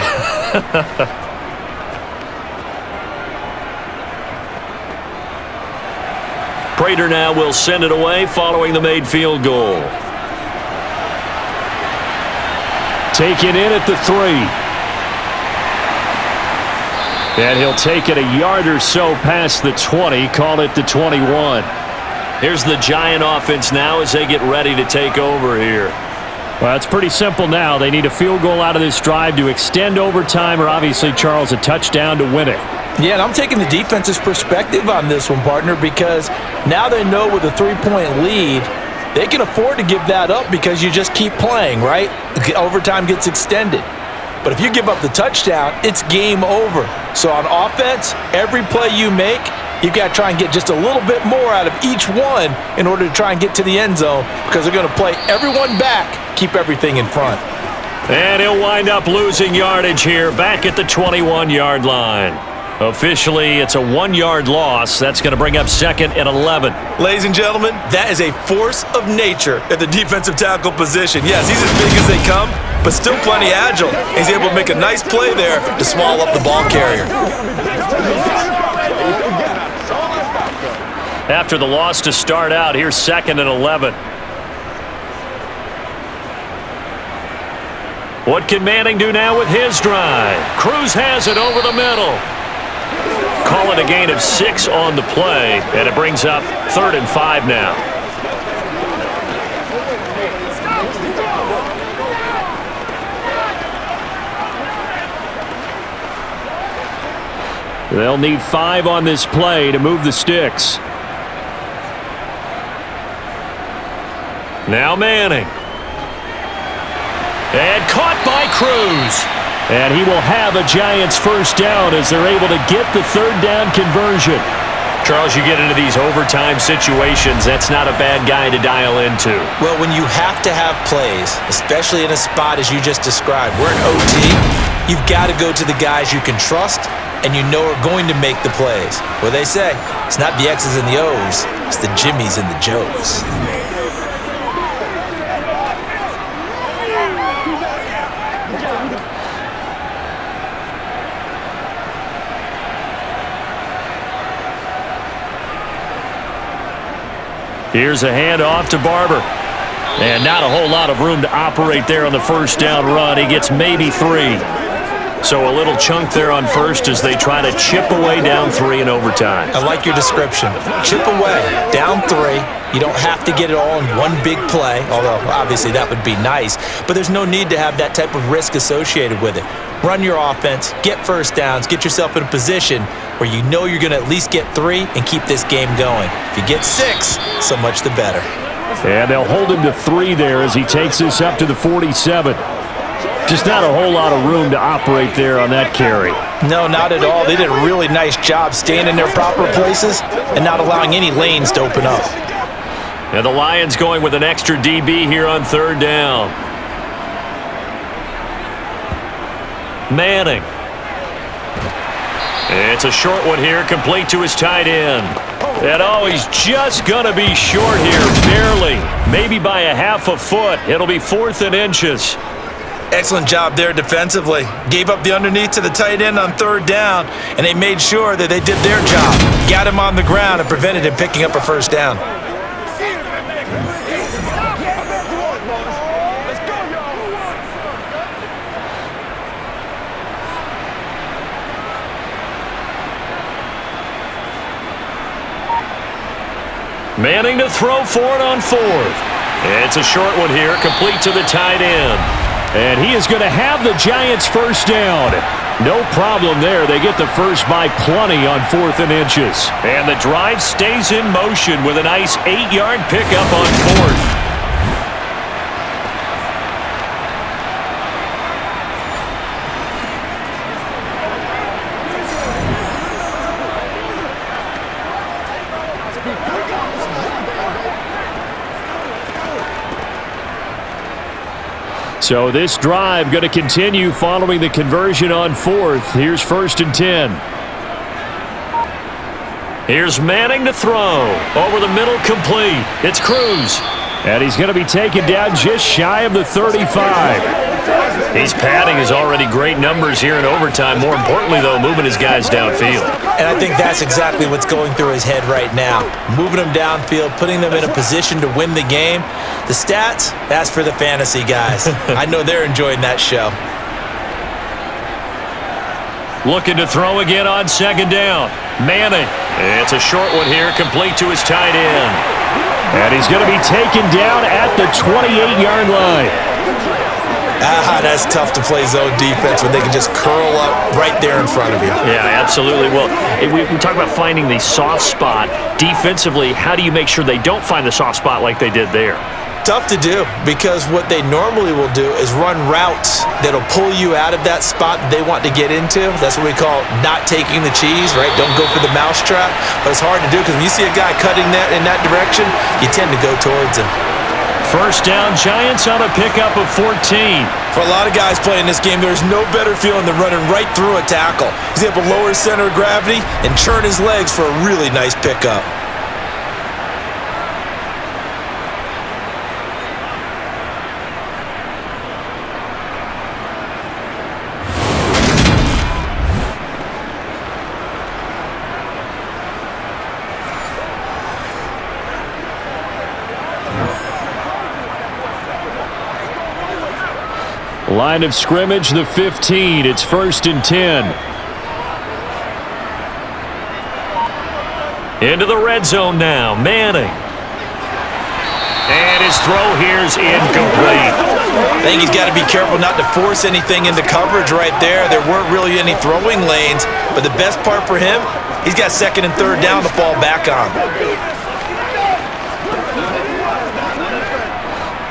Prater now will send it away following the made field goal. Taken in at the 3. And he'll take it a yard or so past the 20, call it the 21. Here's the Giant offense now as they get ready to take over here. Well, it's pretty simple now. They need a field goal out of this drive to extend overtime, or obviously, Charles, a touchdown to win it. Yeah, and I'm taking the defense's perspective on this one, partner, because now they know with a 3-point lead, they can afford to give that up because you just keep playing, right? Overtime gets extended. But if you give up the touchdown, it's game over. So on offense, every play you make, you've got to try and get just a little bit more out of each one in order to try and get to the end zone, because they're going to play everyone back, keep everything in front. And he'll wind up losing yardage here back at the 21-yard line. Officially, it's a 1-yard loss. That's going to bring up second and 11. Ladies and gentlemen, that is a force of nature at the defensive tackle position. Yes, he's as big as they come, but still plenty agile. He's able to make a nice play there to swallow up the ball carrier. After the loss to start out, here's second and 11. What can Manning do now with his drive? Cruz has it over the middle. Call it a gain of 6 on the play, and it brings up 3rd and 5 now. They'll need 5 on this play to move the sticks. Now Manning. And caught by Cruz. And he will have a Giants first down as they're able to get the 3rd down conversion. Charles, you get into these overtime situations, that's not a bad guy to dial into. Well, when you have to have plays, especially in a spot as you just described, we're in OT, you've got to go to the guys you can trust and you know are going to make the plays. Well, they say, it's not the X's and the O's, it's the Jimmies and the Joes. Here's a handoff to Barber. And not a whole lot of room to operate there on the first down run. He gets maybe 3. So a little chunk there on first as they try to chip away down 3 in overtime. I like your description. Chip away, down 3. You don't have to get it all in one big play, although obviously that would be nice. But there's no need to have that type of risk associated with it. Run your offense, get first downs, get yourself in a position where you know you're going to at least get 3 and keep this game going. If you get 6, so much the better. And they'll hold him to 3 there as he takes this up to the 47. Just not a whole lot of room to operate there on that carry. No, not at all. They did a really nice job staying in their proper places and not allowing any lanes to open up. And the Lions going with an extra DB here on 3rd down. Manning. It's a short one here, complete to his tight end. And he's just going to be short here, barely. Maybe by a half a foot. It'll be 4th and inches. Excellent job there defensively. Gave up the underneath to the tight end on 3rd down, and they made sure that they did their job. Got him on the ground and prevented him picking up a first down. Manning to throw for it on 4th. It's a short one here, complete to the tight end. And he is going to have the Giants first down. No problem there. They get the first by plenty on 4th and inches. And the drive stays in motion with a nice 8-yard pickup on 4th. So this drive going to continue following the conversion on 4th. Here's 1st and 10. Here's Manning to throw. Over the middle, complete. It's Cruz. And he's going to be taken down just shy of the 35. He's padding his already great numbers here in overtime. More importantly, though, moving his guys downfield. And I think that's exactly what's going through his head right now. Moving them downfield, putting them in a position to win the game. The stats, that's for the fantasy guys. I know they're enjoying that show. Looking to throw again on 2nd down. Manning. It's a short one here, complete to his tight end. And he's going to be taken down at the 28-yard line. That's tough to play zone defense when they can just curl up right there in front of you. Yeah, absolutely. Well, we talk about finding the soft spot. Defensively, how do you make sure they don't find the soft spot like they did there? Tough to do, because what they normally will do is run routes that'll pull you out of that spot that they want to get into. That's what we call not taking the cheese, right? Don't go for the mousetrap. But it's hard to do because when you see a guy cutting that in that direction, you tend to go towards him. 1st down, Giants on a pickup of 14. For a lot of guys playing this game, there's no better feeling than running right through a tackle. He's able to lower his center of gravity and churn his legs for a really nice pickup. Line of scrimmage, the 15. It's 1st and 10. Into the red zone now. Manning. And his throw here's incomplete. I think he's got to be careful not to force anything into coverage right there. There weren't really any throwing lanes, but the best part for him, he's got 2nd and 3rd down to fall back on.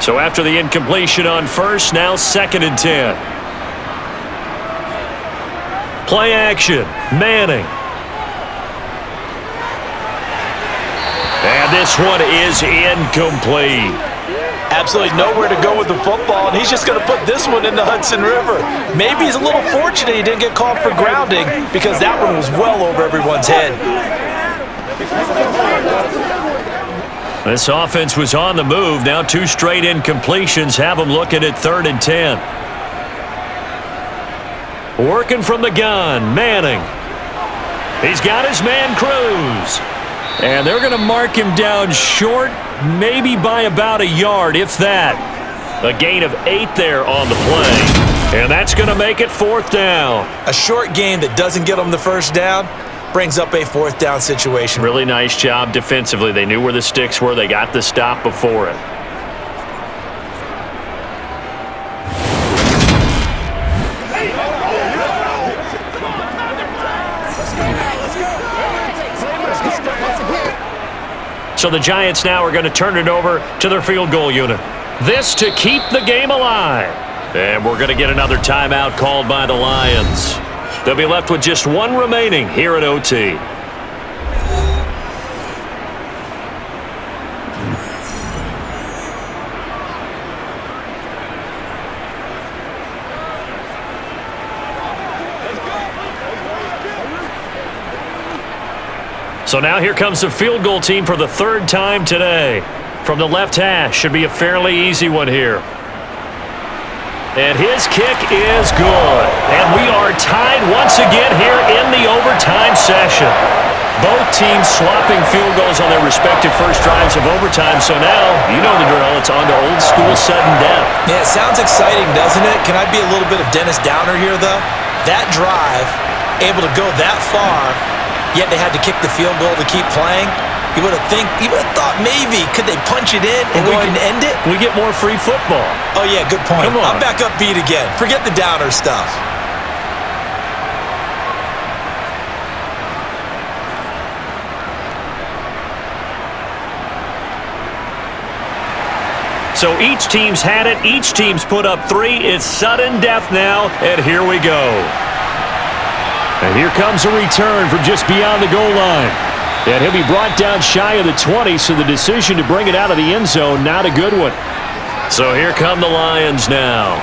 So after the incompletion on 1st, now 2nd and 10. Play action. Manning. And this one is incomplete. Absolutely nowhere to go with the football, and he's just going to put this one in the Hudson River. Maybe he's a little fortunate he didn't get called for grounding, because that one was well over everyone's head. This offense was on the move. Now 2 straight incompletions have them looking at 3rd and 10. Working from the gun, Manning. He's got his man Cruz. And they're going to mark him down short, maybe by about a yard, if that. A gain of 8 there on the play. And that's going to make it 4th down. A short game that doesn't get them the 1st down brings up a 4th down situation. Really nice job defensively. They knew where the sticks were. They got the stop before it. So the Giants now are going to turn it over to their field goal unit. This to keep the game alive. And we're going to get another timeout called by the Lions. They'll be left with just 1 remaining here at OT. So now here comes the field goal team for the 3rd time today. From the left hash, should be a fairly easy one here. And his kick is good. And we are tied once again here in the overtime session. Both teams swapping field goals on their respective first drives of overtime. So now, you know the drill. It's on to old school sudden death. Yeah, it sounds exciting, doesn't it? Can I be a little bit of Dennis Downer here, though? That drive, able to go that far, yet they had to kick the field goal to keep playing. You would have thought maybe, could they punch it in and go ahead and end it? We get more free football. Oh, yeah, good point. Come on. I'm back upbeat again. Forget the Downer stuff. So each team's had it. Each team's put up 3. It's sudden death now, and here we go. And here comes a return from just beyond the goal line. And he'll be brought down shy of the 20, so the decision to bring it out of the end zone, not a good one. So here come the Lions now.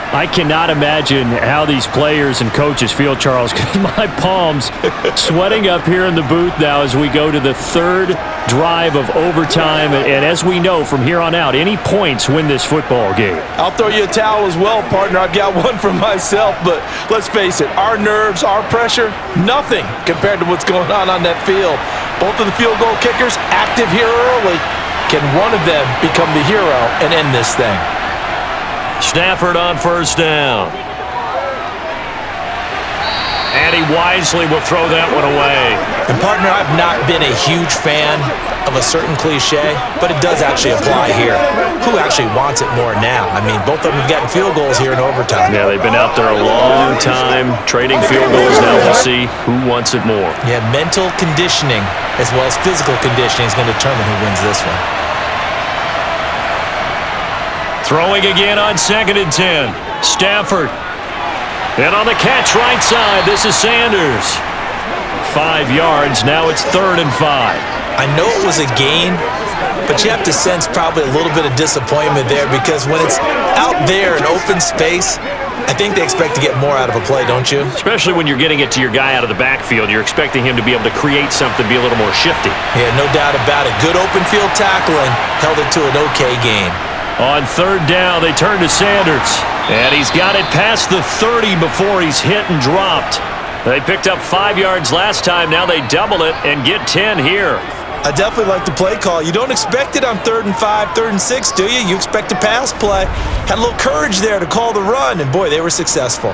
I cannot imagine how these players and coaches feel, Charles, because my palms sweating up here in the booth now as we go to the third drive of overtime. And as we know from here on out, any points win this football game. I'll throw you a towel as well, partner. I've got one for myself, but let's face it, our nerves, our pressure, nothing compared to what's going on that field. Both of the field goal kickers active here early. Can one of them become the hero and end this thing? Stafford on first down. And he wisely will throw that one away. And partner, I've not been a huge fan of a certain cliche, but it does actually apply here. Who actually wants it more now? I mean, both of them have gotten field goals here in overtime. Yeah, they've been out there a long time, trading field goals. Now we'll see who wants it more. Yeah, mental conditioning as well as physical conditioning is going to determine who wins this one. Throwing again on 2nd and 10. Stafford. And on the catch right side, this is Sanders. 5 yards. Now it's 3rd and 5. I know it was a gain, but you have to sense probably a little bit of disappointment there because when it's out there in open space, I think they expect to get more out of a play, don't you? Especially when you're getting it to your guy out of the backfield. You're expecting him to be able to create something, be a little more shifty. Yeah, no doubt about it. Good open field tackling held it to an okay gain. On 3rd down, they turn to Sanders. And he's got it past the 30 before he's hit and dropped. They picked up 5 yards last time. Now they double it and get 10 here. I definitely like the play call. You don't expect it on 3rd and 5, 3rd and 6, do you? You expect a pass play. Had a little courage there to call the run, and boy, they were successful.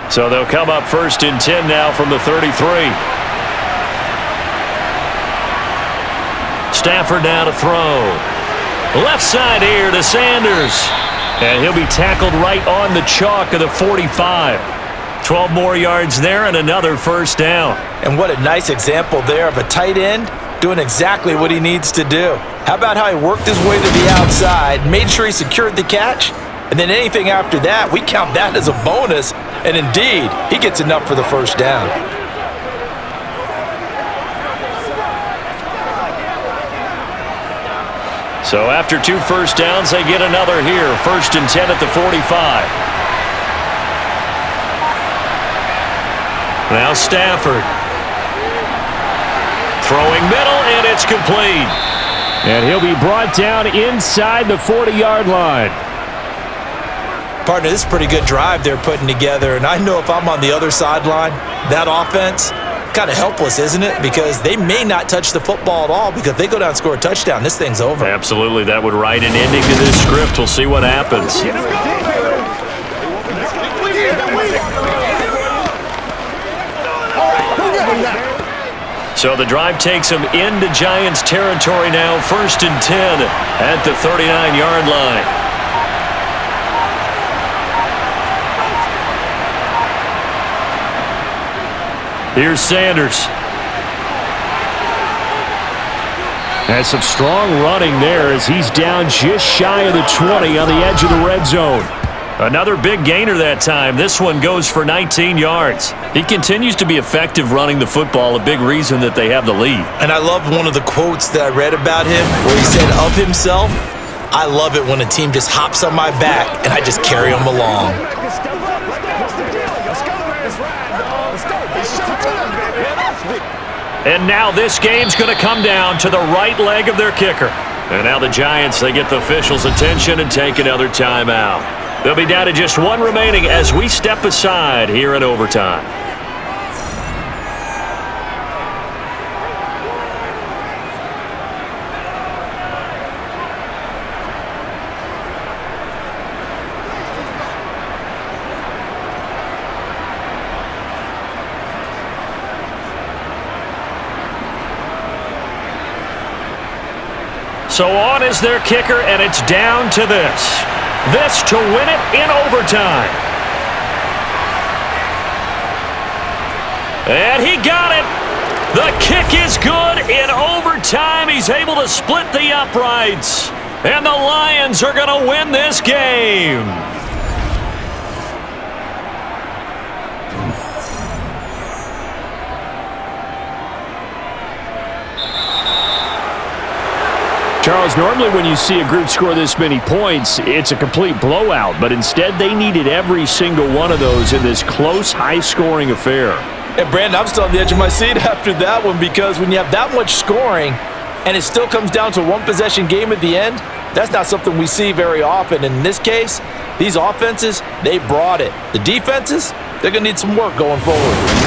So they'll come up 1st and 10 now from the 33. Stafford now to throw. Left side here to Sanders. And he'll be tackled right on the chalk of the 45. 12 more yards there and another 1st down. And what a nice example there of a tight end doing exactly what he needs to do. How about how he worked his way to the outside, made sure he secured the catch, and then anything after that, we count that as a bonus. And indeed, he gets enough for the 1st down. So after 2 1st downs, they get another here. 1st and 10 at the 45. Now Stafford. Throwing middle, and it's complete. And he'll be brought down inside the 40-yard line. Partner, this is a pretty good drive they're putting together, and I know if I'm on the other sideline, that offense, kind of helpless, isn't it? Because they may not touch the football at all, because if they go down and score a touchdown, this thing's over. Absolutely, that would write an ending to this script. We'll see what happens. So the drive takes them into Giants territory now. 1st and 10 at the 39-yard line. Here's Sanders. And some strong running there as he's down just shy of the 20 on the edge of the red zone. Another big gainer that time. This one goes for 19 yards. He continues to be effective running the football, a big reason that they have the lead. And I love one of the quotes that I read about him where he said of himself, I love it when a team just hops on my back and I just carry them along. And now this game's going to come down to the right leg of their kicker. And now the Giants, they get the officials' attention and take another timeout. They'll be down to just 1 remaining as we step aside here in overtime. So on is their kicker, and it's down to this. This to win it in overtime. And he got it. The kick is good. In overtime, he's able to split the uprights. And the Lions are going to win this game. Charles, normally when you see a group score this many points, it's a complete blowout. But instead, they needed every single one of those in this close, high-scoring affair. And Brandon, I'm still on the edge of my seat after that one, because when you have that much scoring and it still comes down to a one-possession game at the end, that's not something we see very often. In this case, these offenses, they brought it. The defenses, they're going to need some work going forward.